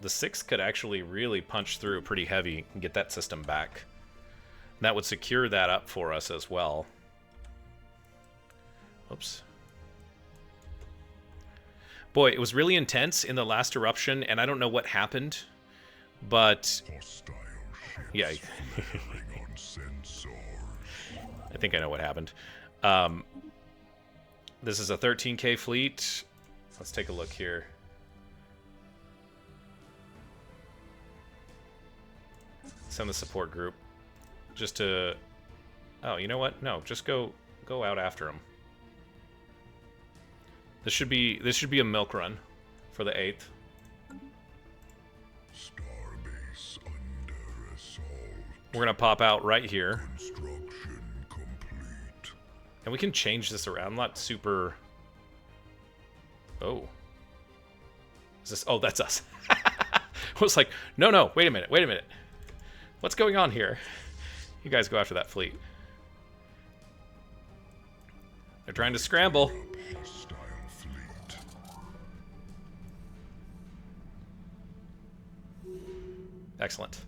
6th could actually really punch through pretty heavy and get that system back. And that would secure that up for us as well. Oops. Boy, it was really intense in the last eruption, and I don't know what happened, but... Yeah. I think I know what happened. This is a 13K fleet. Let's take a look here. Send the support group. Just to... Oh, you know what? No, just go out after them. This should be a milk run for the 8th. Starbase under assault. We're gonna pop out right here. Construction complete. And we can change this around. I'm not super... Oh. Is this... Oh, that's us. I was like, no, wait a minute. What's going on here? You guys go after that fleet. They're trying to scramble. Hostile fleet. Excellent.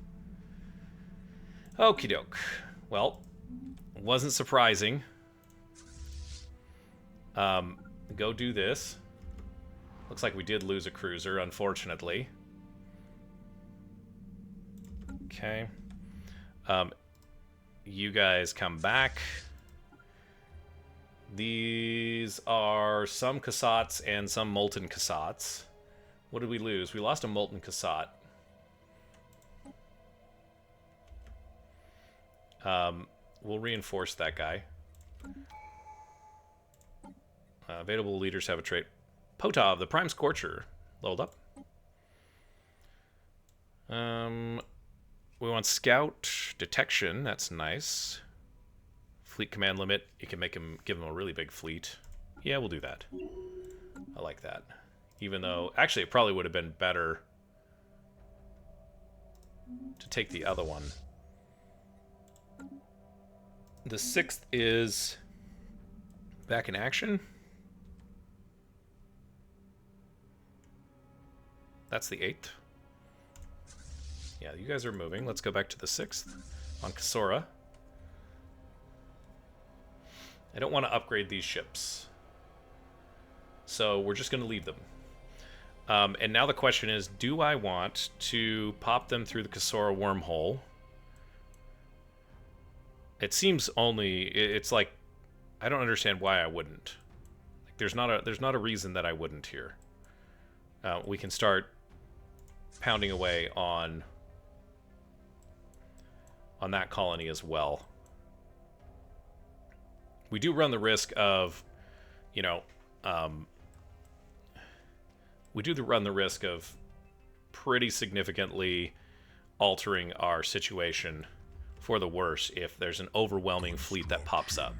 Okie doke. Well, wasn't surprising. Go do this. Looks like we did lose a cruiser, unfortunately. Okay. You guys come back. These are some Cassats and some molten Cassats. What did we lose? We lost a molten Cassat. We'll reinforce that guy. Available leaders have a trait. Potov, the Prime Scorcher. Leveled up. We want Scout Detection. That's nice. Fleet command limit. You can give him a really big fleet. Yeah, we'll do that. I like that. Even though, actually, it probably would have been better to take the other one. The 6th is back in action. That's the 8th. Yeah, you guys are moving. Let's go back to the 6th on Kasora. I don't want to upgrade these ships, so we're just going to leave them. And now the question is, do I want to pop them through the Kasora wormhole? It seems only... It's like... I don't understand why I wouldn't. Like, there's not a reason that I wouldn't here. We can start pounding away on that colony as well. We do run the risk of you know, we do run the risk of pretty significantly altering our situation for the worse if there's an overwhelming fleet that pops up.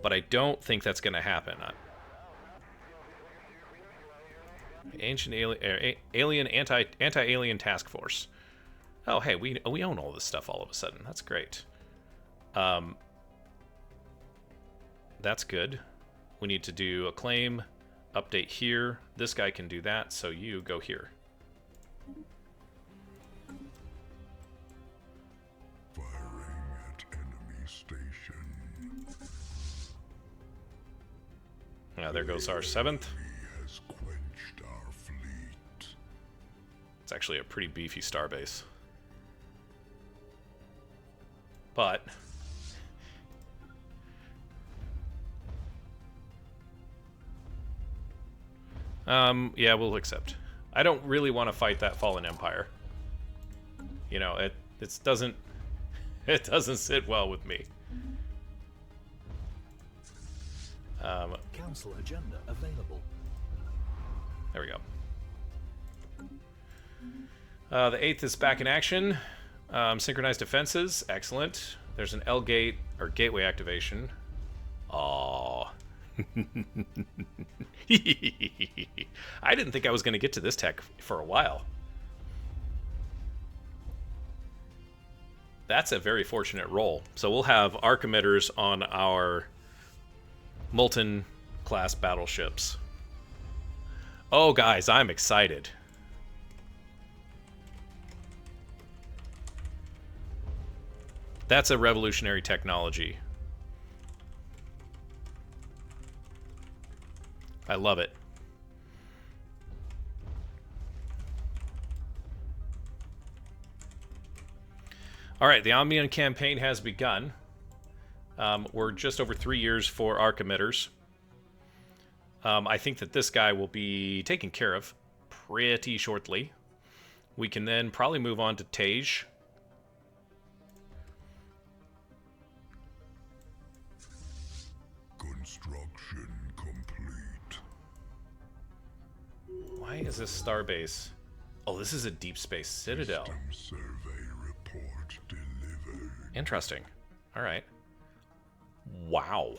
But I don't think that's going to happen. Ancient alien anti-alien task force. Oh, hey, we own all this stuff all of a sudden. That's great. That's good. We need to do a claim update here. This guy can do that, so you go here. Firing at enemy station. Now there goes our 7th. He has quenched our fleet. It's actually a pretty beefy starbase. But yeah, we'll accept. I don't really want to fight that fallen empire. You know, it doesn't sit well with me. Council agenda available. There we go. The 8th is back in action. Synchronized defenses, excellent. There's an L gate or gateway activation. Aww. I didn't think I was going to get to this tech for a while. That's a very fortunate roll. So we'll have arc emitters on our Molten class battleships. Oh, guys, I'm excited. That's a revolutionary technology. I love it. All right, the Omnian campaign has begun. We're just over 3 years for arc emitters. I think that this guy will be taken care of pretty shortly. We can then probably move on to Tage. Construction complete. Why is this starbase? Oh, this is a deep space citadel. System survey report delivered. Interesting. All right. Wow.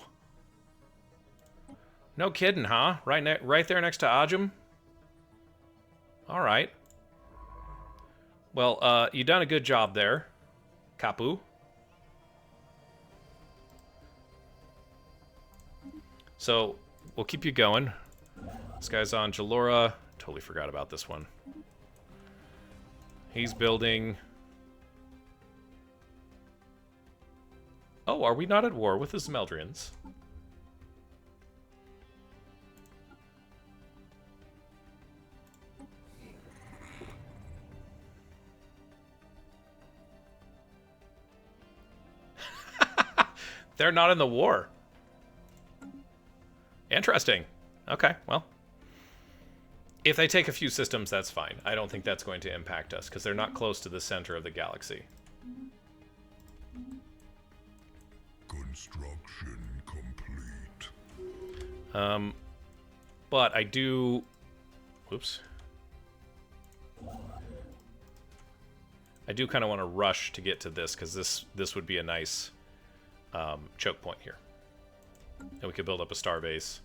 No kidding, huh? Right there next to Ajum? All right. Well, you done a good job there, Kapu. So, we'll keep you going. This guy's on Jalora. Totally forgot about this one. He's building... Oh, are we not at war with the Zemeldrians? They're not in the war. Interesting. Okay, well. If they take a few systems, that's fine. I don't think that's going to impact us, because they're not close to the center of the galaxy. Construction complete. But I do... Whoops. I do kind of want to rush to get to this, because this would be a nice choke point here. And we could build up a starbase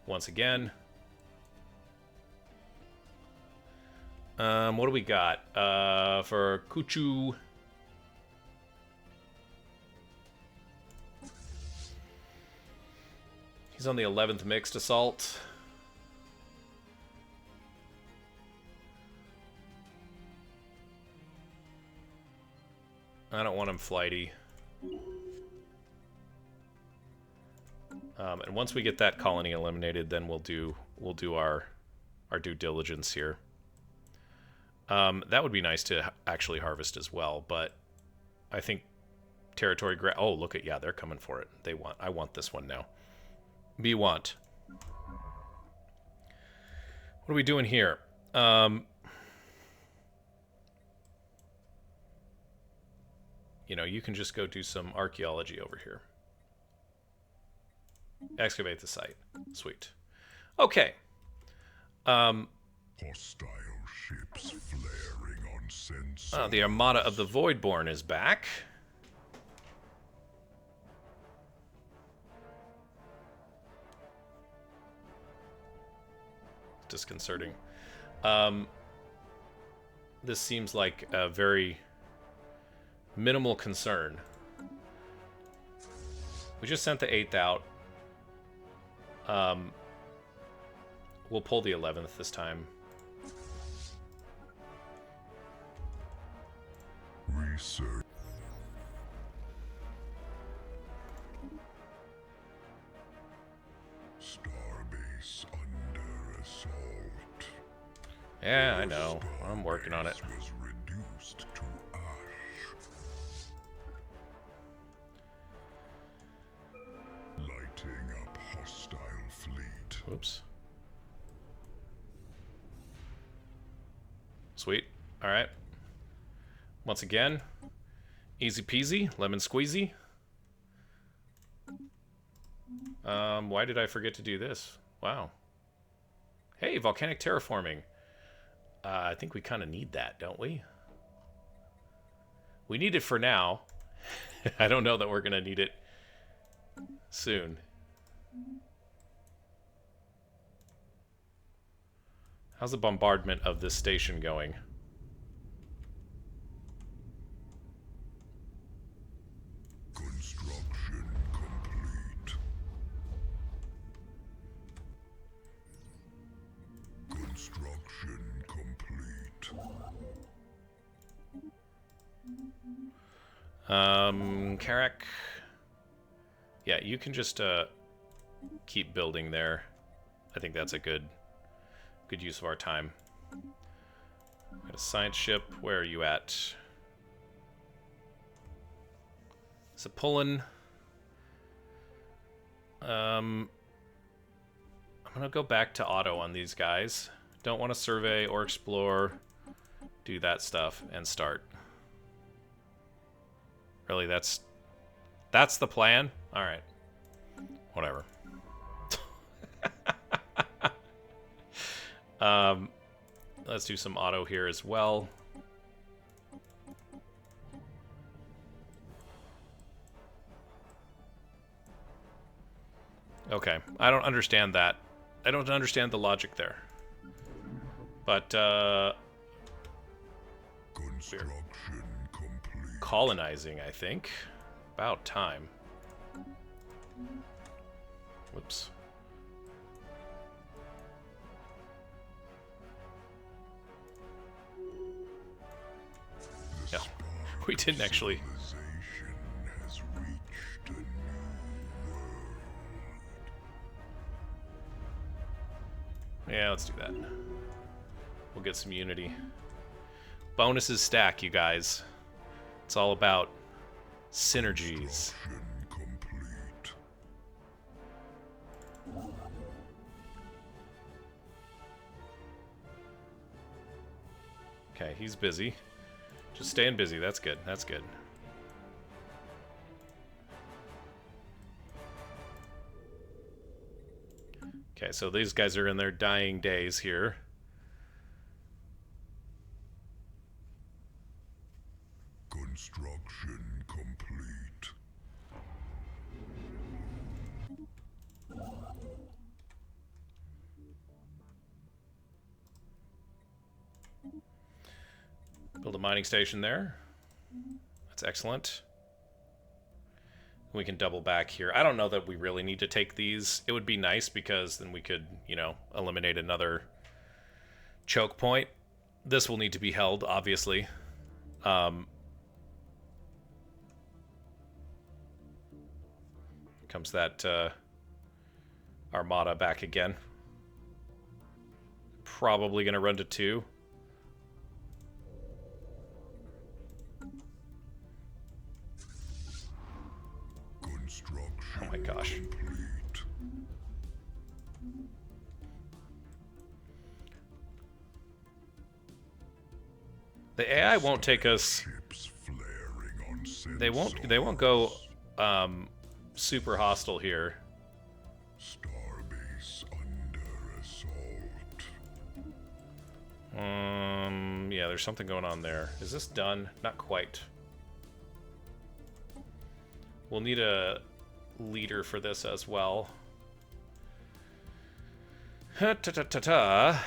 once again. What do we got? For Kuchu... He's on the 11th mixed assault. I don't want him flighty. And once we get that colony eliminated, then we'll do our due diligence here. That would be nice to actually harvest as well, but I think territory oh, look at, yeah, they're coming for it. I want this one now. Be want. What are we doing here? You know, you can just go do some archaeology over here. Excavate the site. Sweet. Okay. Hostile ships flaring on sensors. The Armada of the Voidborn is back. Disconcerting. This seems like a very minimal concern. We just sent the 8th out. We'll pull the 11th this time. Research. Starbase under assault. Yeah, I know. I'm working on it. Starbase was reduced to ash. Lighting up hostile fleet. Oops. Sweet. All right. Once again, easy peasy, lemon squeezy. Why did I forget to do this? Wow. Hey, volcanic terraforming. I think we kind of need that, don't we? We need it for now. I don't know that we're going to need it soon. How's the bombardment of this station going? Construction complete. Construction complete. Karak. Yeah, you can just keep building there. I think that's a good use of our time. Got a science ship. Where are you at? Is it pulling? I'm gonna go back to auto on these guys. Don't want to survey or explore. Do that stuff and start. Really, that's the plan? Alright. Whatever. Let's do some auto here as well. Okay, I don't understand that. I don't understand the logic there. But, Construction complete. colonizing, I think. About time. Whoops. Yeah, we didn't actually. Civilization has reached a new world. Yeah, let's do that. We'll get some unity. Bonuses stack, you guys. It's all about synergies. Construction complete. Okay, he's busy. Just staying busy. That's good. That's good. Okay, so these guys are in their dying days here. Construction complete. Build a mining station there. That's excellent. We can double back here. I don't know that we really need to take these. It would be nice because then we could, you know, eliminate another choke point. This will need to be held, obviously. Comes that Armada back again. Probably going to run to 2. Construction Oh my gosh. complete. The AI won't take us. Ships flaring on They won't go super hostile here. Starbase under assault. Yeah, there's something going on there. Is this done? Not quite. We'll need a leader for this as well. Ta-ta-ta-ta.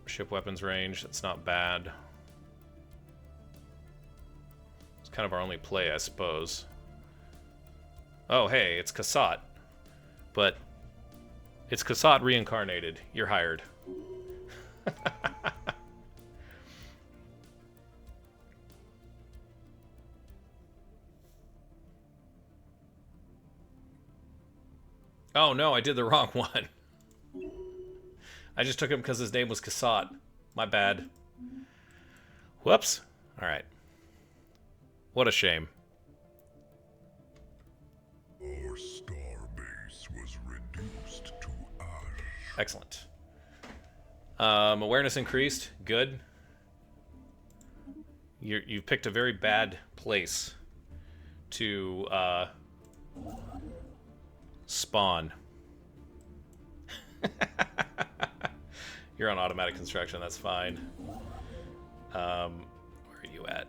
Ship weapons range, that's not bad. It's kind of our only play, I suppose. Oh, hey, it's Kasat. But it's Kasat reincarnated. You're hired. Oh, no, I did the wrong one. I just took him because his name was Kasat. My bad. Whoops. All right. What a shame. Our starbase was reduced to ash. Excellent. Awareness increased. Good. You've picked a very bad place to spawn. You're on automatic construction, that's fine. Where are you at?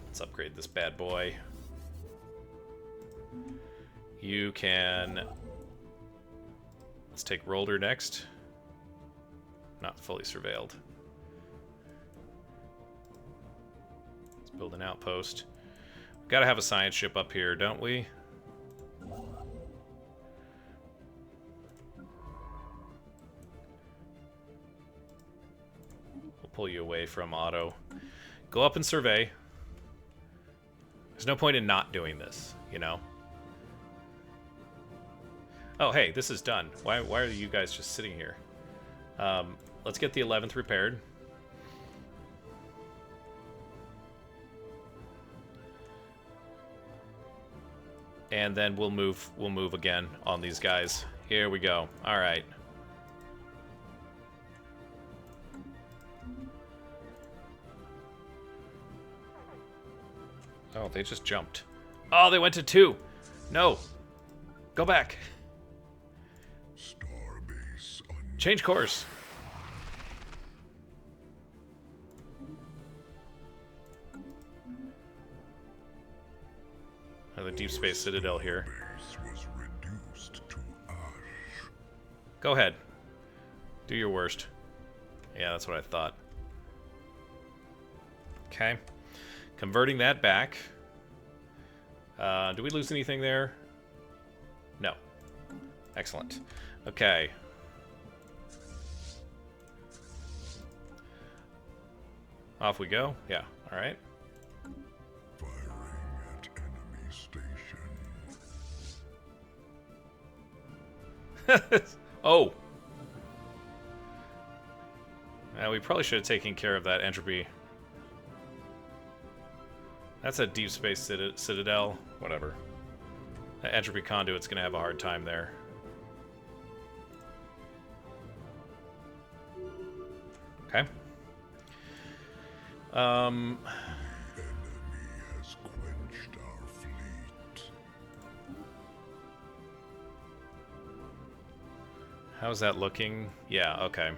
Let's upgrade this bad boy. You can... Let's take Rolder next. Not fully surveilled. Let's build an outpost. We've got to have a science ship up here, don't we? Pull you away from auto. Go up and survey. There's no point in not doing this, you know? Oh, hey, this is done. Why are you guys just sitting here? Let's get the 11th repaired. And then we'll move again on these guys. Here we go. All right. Oh, they just jumped. Oh, they went to 2. No. Go back. Starbase Change course. The Deep Space Citadel here. was reduced to ash. Go ahead. Do your worst. Yeah, that's what I thought. Okay. Converting that back. Do we lose anything there? No. Excellent. Okay. Off we go. Yeah. All right. Firing at enemy station. Oh. We probably should have taken care of that entropy. That's a Deep Space Citadel. Whatever. That entropy conduit's going to have a hard time there. Okay. The enemy has quenched our fleet. How's that looking? Yeah, okay.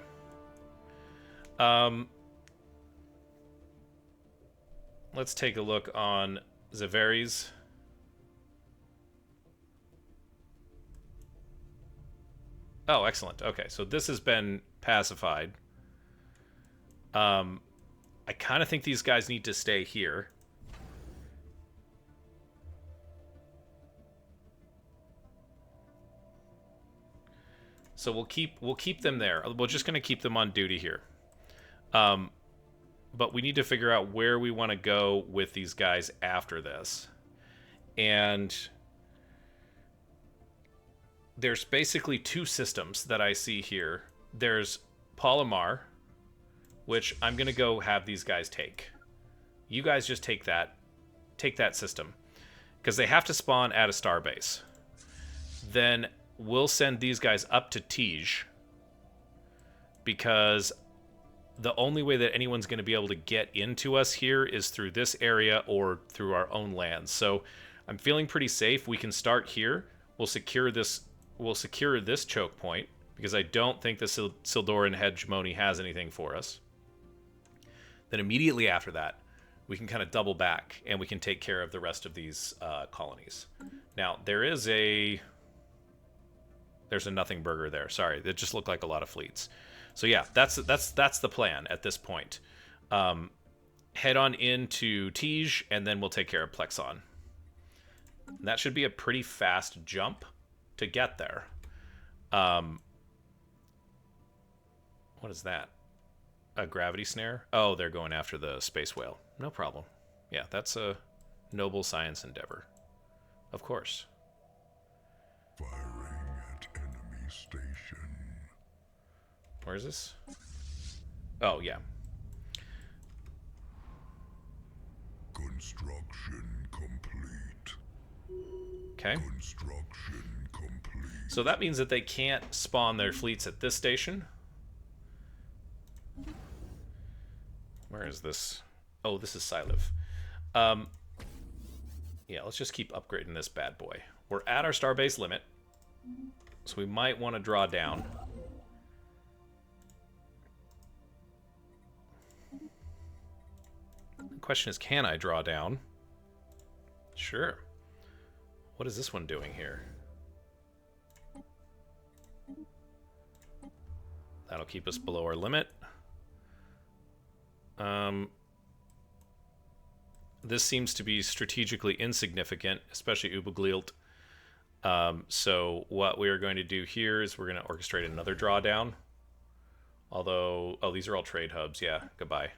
Let's take a look on Zaveries. Oh, excellent. Okay, so this has been pacified. I kind of think these guys need to stay here. So we'll keep them there. We're just going to keep them on duty here. But we need to figure out where we want to go with these guys after this. And there's basically 2 systems that I see here. There's Palomar, which I'm going to go have these guys take. You guys just take that system. Because they have to spawn at a starbase. Then we'll send these guys up to Tej. Because the only way that anyone's going to be able to get into us here is through this area or through our own lands. So I'm feeling pretty safe. We can start here. We'll secure this choke point because I don't think the Sildoran hegemony has anything for us. Then immediately after that, we can kind of double back and we can take care of the rest of these colonies. Now, there's a nothing burger there. Sorry, that just looked like a lot of fleets. So yeah, that's the plan at this point. Head on into Tej, and then we'll take care of Plexon. And that should be a pretty fast jump to get there. What is that? A gravity snare? Oh, they're going after the space whale. No problem. Yeah, that's a noble science endeavor. Of course. Firing at enemy station. Where is this? Oh, yeah. Construction complete. Okay. Construction complete. So that means that they can't spawn their fleets at this station. Where is this? Oh, this is Syliv. Yeah, let's just keep upgrading this bad boy. We're at our starbase limit, so we might want to draw down. The question is, can I draw down? Sure. What is this one doing here? That'll keep us below our limit. This seems to be strategically insignificant, especially Ubeglielt. So what we are going to do here is we're going to orchestrate another drawdown. Although, oh, these are all trade hubs. Yeah, goodbye.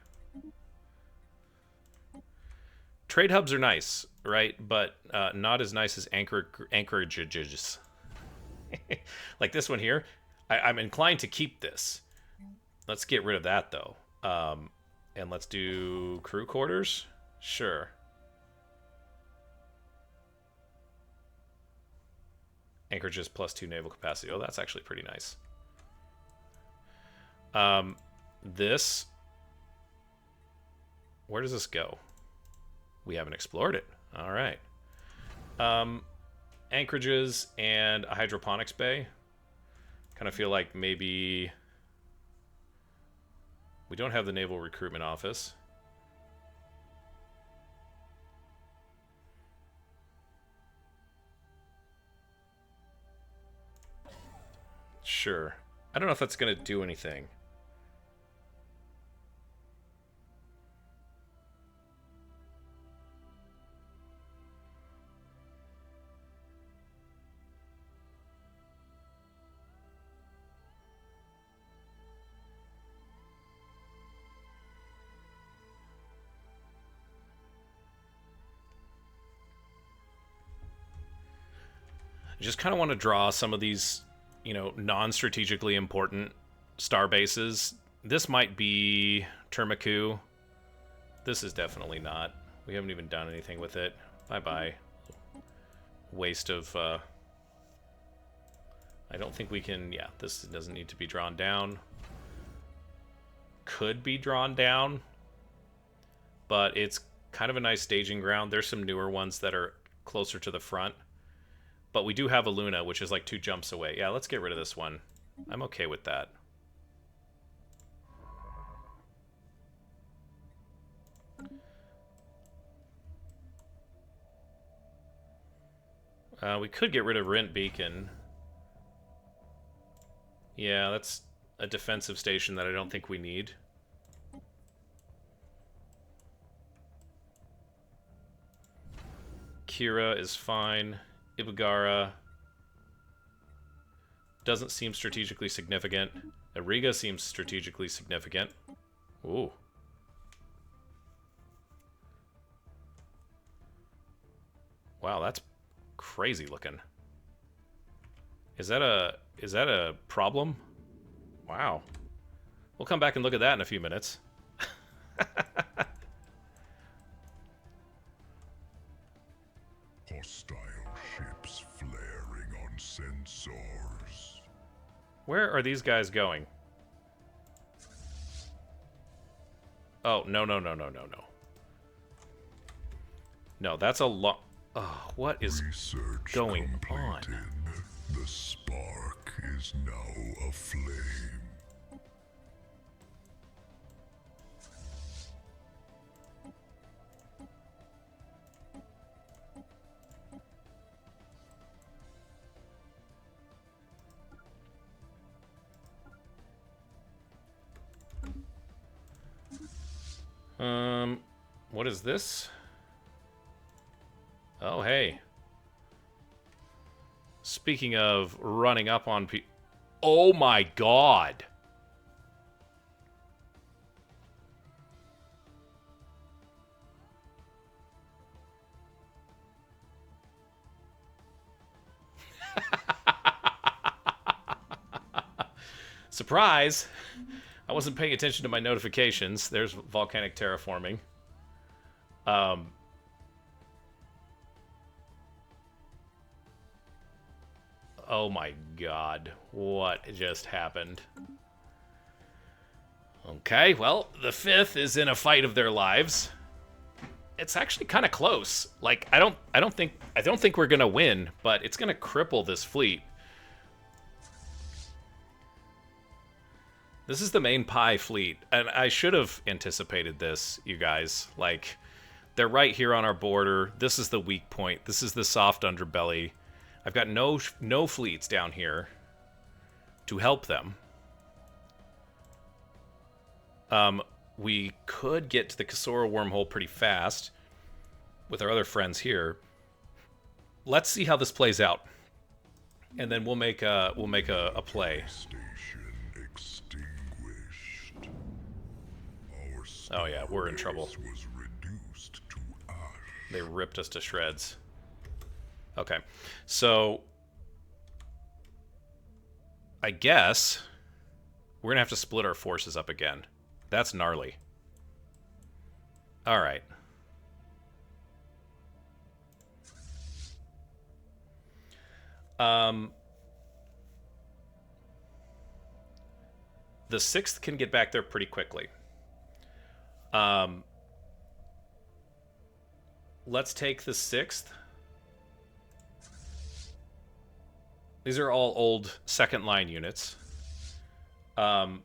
Trade hubs are nice, right? But not as nice as anchorages. Like this one here. I'm inclined to keep this. Let's get rid of that, though. And let's do crew quarters. Sure. Anchorages +2 naval capacity. Oh, that's actually pretty nice. This. Where does this go? We haven't explored it. All right. Anchorages and a hydroponics bay. Kind of feel like maybe we don't have the naval recruitment office. Sure. I don't know if that's going to do anything. I just kind of want to draw some of these, you know, non-strategically important star bases. This might be Termaku. This is definitely not. We haven't even done anything with it. Bye-bye. Waste of... I don't think we can... Yeah, this doesn't need to be drawn down. Could be drawn down. But it's kind of a nice staging ground. There's some newer ones that are closer to the front. But we do have a Luna, which is like 2 jumps away. Yeah, let's get rid of this one. I'm okay with that. We could get rid of Rent Beacon. Yeah, that's a defensive station that I don't think we need. Kira is fine. Ibagara doesn't seem strategically significant. Ariga seems strategically significant. Ooh. Wow, that's crazy looking. Is that a problem? Wow. We'll come back and look at that in a few minutes. Hostile ships flaring on sensors. Where are these guys going? Oh, no, no, no, no, no, no. No, that's a lot. Oh, what is Research going completed. on? The spark is now aflame. What is this? Oh, hey. Speaking of running up on people... Oh my god! Surprise! I wasn't paying attention to my notifications. There's volcanic terraforming. Oh my god. What just happened? Okay, well, the 5th is in a fight of their lives. It's actually kind of close. Like, I don't think we're gonna win, but it's gonna cripple this fleet. This is the main Pi fleet, and I should have anticipated this, you guys. Like, they're right here on our border. This is the weak point. This is the soft underbelly. I've got no fleets down here to help them. We could get to the Kasora wormhole pretty fast with our other friends here. Let's see how this plays out, and then we'll make a play. Station extinguished. Oh yeah, we're in trouble. Was reduced to ash. They ripped us to shreds. Okay, so I guess we're gonna have to split our forces up again. That's gnarly. All right. The 6th can get back there pretty quickly. Let's take the 6th. These are all old second line units. And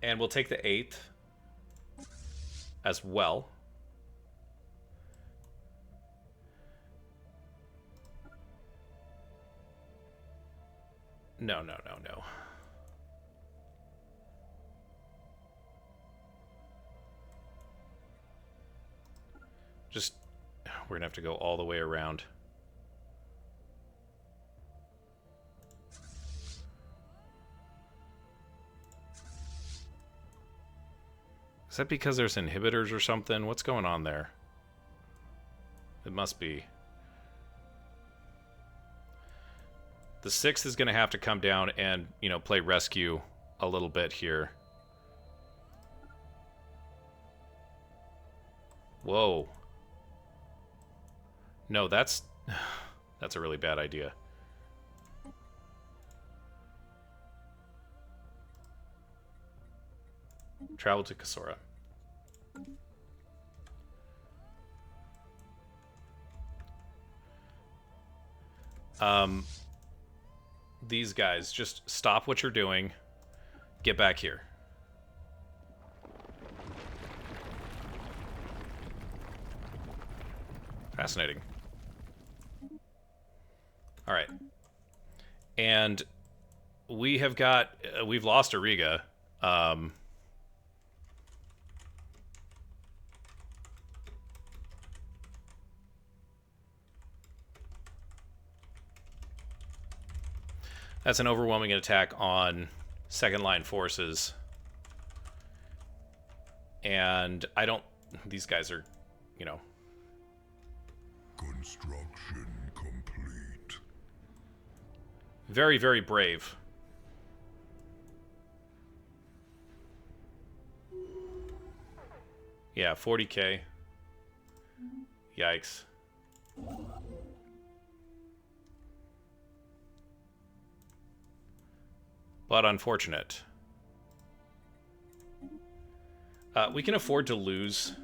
we'll take the 8th as well. No, no, no, no. Just, we're gonna have to go all the way around. Is that because there's inhibitors or something? What's going on there? It must be. The 6th is going to have to come down and, you know, play rescue a little bit here. Whoa. No, that's a really bad idea. Travel to Kasora. These guys, just stop what you're doing. Get back here. Fascinating. All right. And we have got... we've lost Ariga. That's an overwhelming attack on second line forces. And I don't... these guys are, you know... Construction complete. very, very brave. Yeah, 40k. Yikes. But unfortunate. We can afford to lose.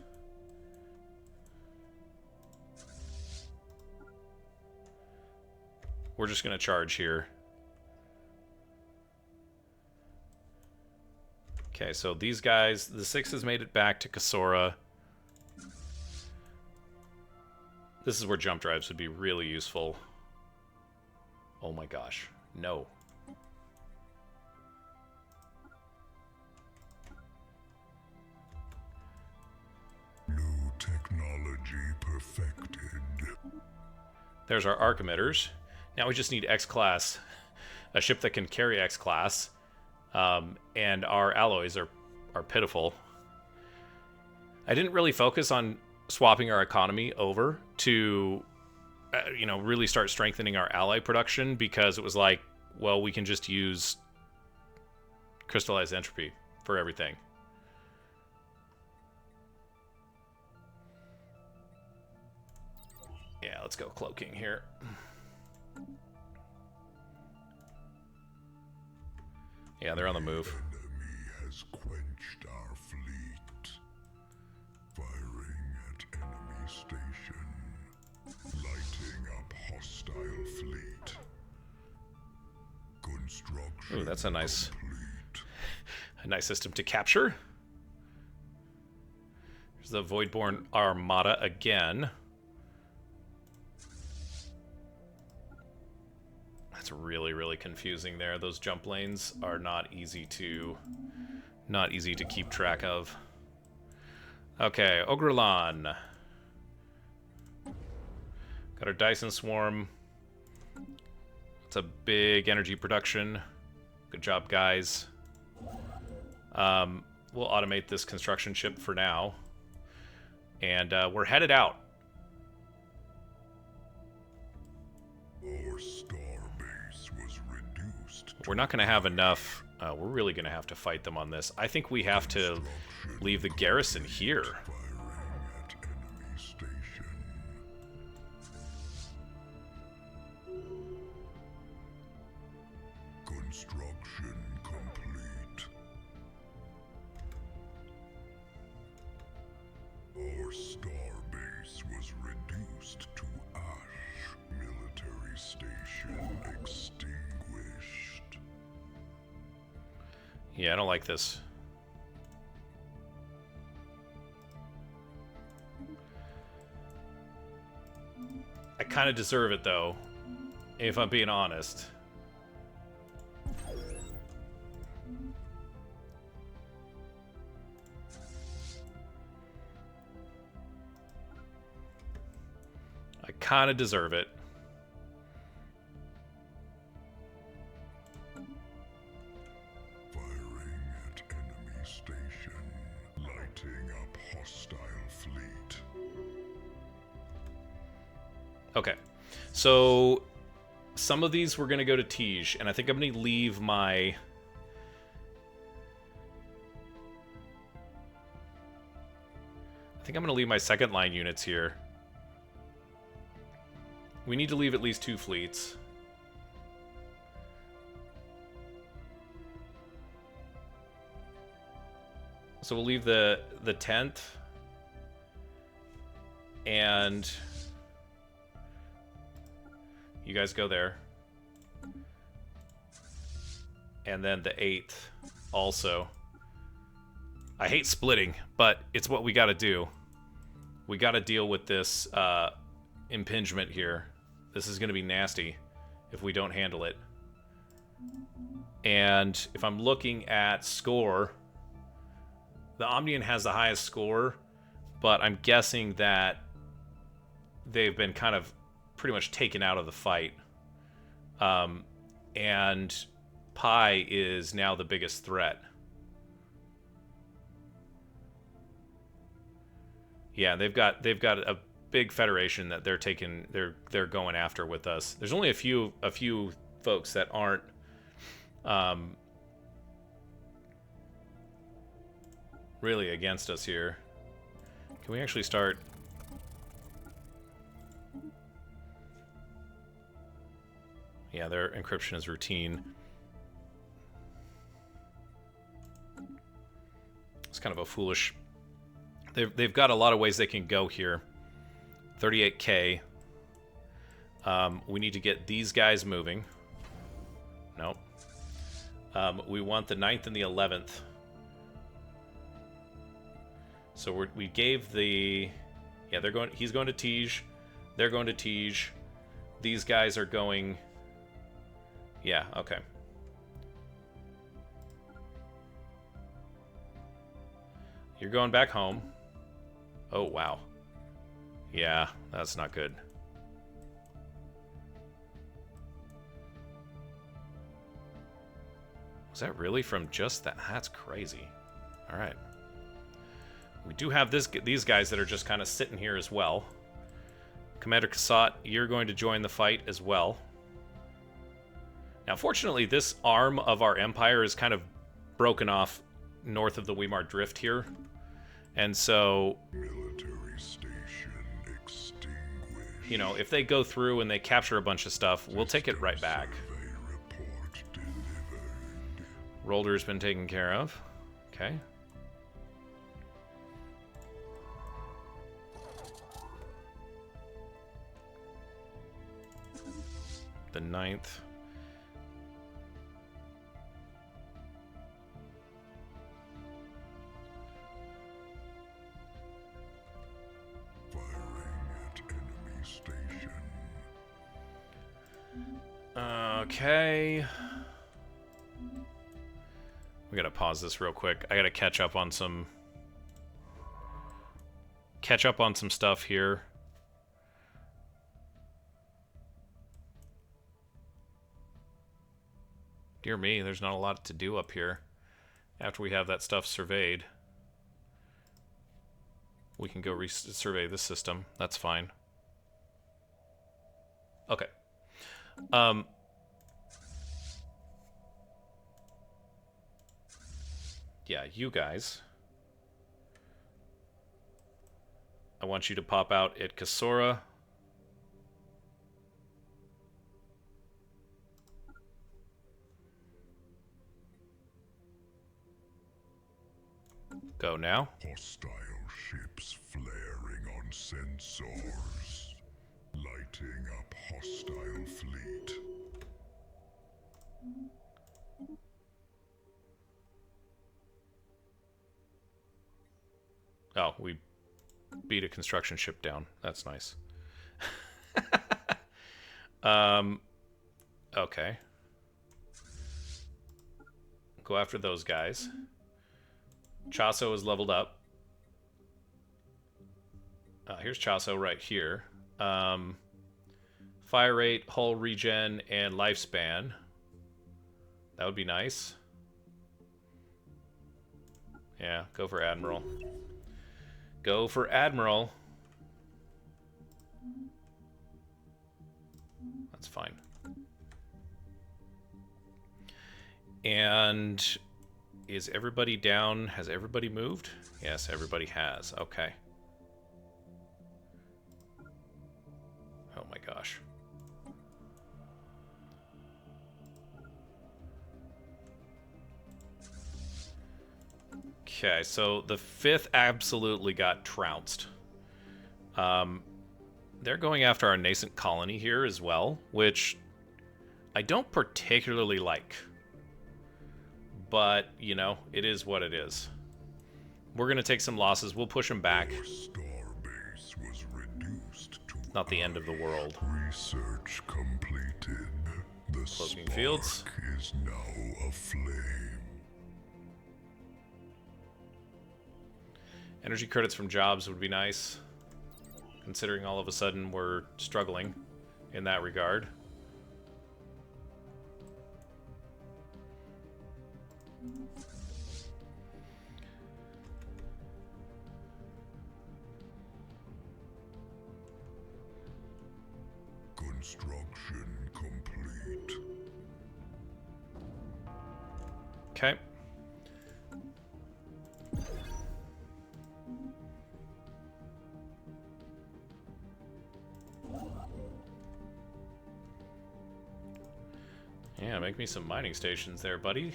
We're just going to charge here. Okay, so these guys, the 6 has made it back to Kasora. This is where jump drives would be really useful. Oh my gosh, no. New technology perfected. There's our arc emitters. Now we just need X-Class, a ship that can carry X-Class, and our alloys are pitiful. I didn't really focus on swapping our economy over to, you know, really start strengthening our ally production, because it was like, well, we can just use crystallized entropy for everything. Yeah, let's go cloaking here. Yeah, they're on the move. The enemy has quenched our fleet. Firing at enemy station. Lighting up hostile fleet. Construction. Ooh, that's a nice complete. system to capture. There's the Voidborn Armada again. That's really, really confusing there. Those jump lanes are not easy to keep track of. Okay, Ogrelon. Got our Dyson Swarm. It's a big energy production. Good job, guys. We'll automate this construction ship for now. And we're headed out. Our star base was reduced. We're not going to have enough. We're really going to have to fight them on this. I think we have to leave the garrison here. Firing at enemy station. Construction complete. Our star base was reduced to ash. Military station extinguished. Yeah, I don't like this. I kind of deserve it, though, if I'm being honest. I kind of deserve it. Firing at enemy station. Lighting up hostile fleet. Okay, so some of these we're going to go to Tej, and I think I'm going to leave my... I think I'm going to leave my second line units here. We need to leave at least 2 fleets. So we'll leave the 10th. And you guys go there. And then the 8th also. I hate splitting, but it's what we got to do. We got to deal with this impingement here. This is going to be nasty if we don't handle it. And if I'm looking at score, the Omnian has the highest score, but I'm guessing that they've been kind of pretty much taken out of the fight. And Pi is now the biggest threat. Yeah, they've got a big federation that they're going after with us. There's only a few folks that aren't really against us here. Can we actually start? Yeah, their encryption is routine. It's kind of a foolish They've got a lot of ways they can go here. 38k. We need to get these guys moving. Nope. We want the 9th and the 11th. So we gave the... Yeah, they're going. He's going to Tej. They're going to Tej. These guys are going... Yeah, okay. You're going back home. Oh, wow. Yeah, that's not good. Was that really from just that? That's crazy. All right. We do have these guys that are just kind of sitting here as well. Commander Kasat, you're going to join the fight as well. Now, fortunately, this arm of our empire is kind of broken off north of the Weimar Drift here. And so, Military station extinguished. you know, if they go through and they capture a bunch of stuff, we'll take it right back. Survey report delivered. Rolder's been taken care of. Okay. The 9th. Firing at enemy station. Okay. We gotta pause this real quick. I gotta catch up on some stuff here. Dear me, there's not a lot to do up here. After we have that stuff surveyed, we can go survey this system. That's fine. Okay. Yeah, you guys. I want you to pop out at Kasora. Go now. Hostile ships flaring on sensors. Lighting up hostile fleet. Oh, we beat a construction ship down. That's nice. Okay. Go after those guys. Chasso is leveled up. Here's Chasso right here. Fire rate, hull regen, and lifespan. That would be nice. Yeah, go for Admiral. Go for Admiral. That's fine. And is everybody down? Has everybody moved? Yes, everybody has. Okay. Oh my gosh. Okay, so the 5th absolutely got trounced. They're going after our nascent colony here as well, which I don't particularly like. But, you know, it is what it is. We're going to take some losses. We'll push them back. Your starbase was reduced to Not the end of the world. research completed. The Cloaking spark fields. is now aflame. Energy credits from jobs would be nice, considering all of a sudden we're struggling in that regard. Construction complete. Okay. Yeah, make me some mining stations there, buddy.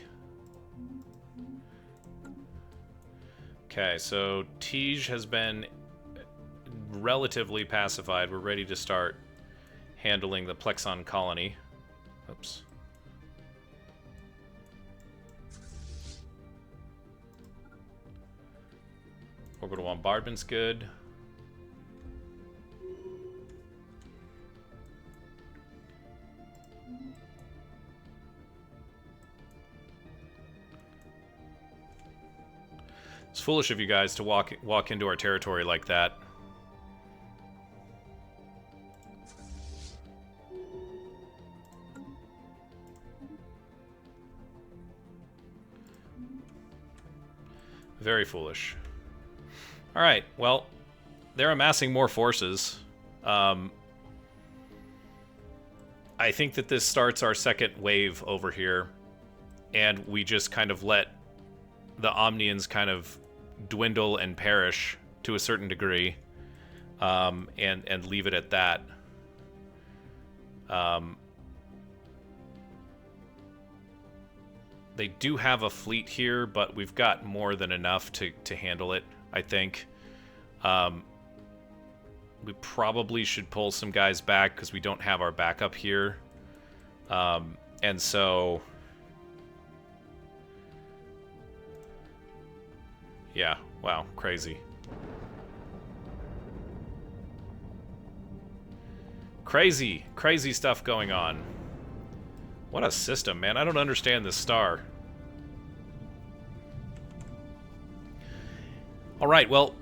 Okay. Okay, so Tej has been relatively pacified. We're ready to start handling the Plexon colony. Oops. Orbital bombardment's good. It's foolish of you guys to walk into our territory like that. Very foolish. Alright, well, they're amassing more forces. I think that this starts our second wave over here, and we just kind of let the Omnians kind of dwindle and perish to a certain degree, and leave it at that. They do have a fleet here, but we've got more than enough to handle it, I think. We probably should pull some guys back because we don't have our backup here. And so... yeah, wow, crazy. Crazy stuff going on. What a system, man. I don't understand this star. Alright, well,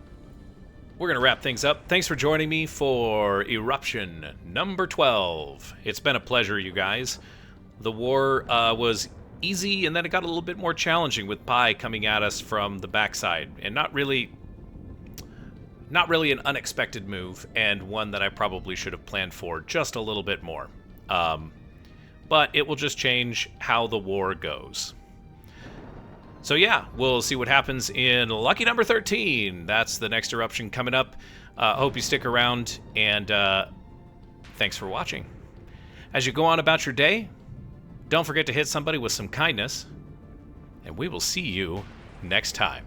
we're going to wrap things up. Thanks for joining me for Eruption number 12. It's been a pleasure, you guys. The war was easy, and then it got a little bit more challenging with Pi coming at us from the backside. And not really an unexpected move, and one that I probably should have planned for just a little bit more. But it will just change how the war goes. So yeah, we'll see what happens in lucky number 13. That's the next eruption coming up. I hope you stick around, and thanks for watching. As you go on about your day, don't forget to hit somebody with some kindness, and we will see you next time.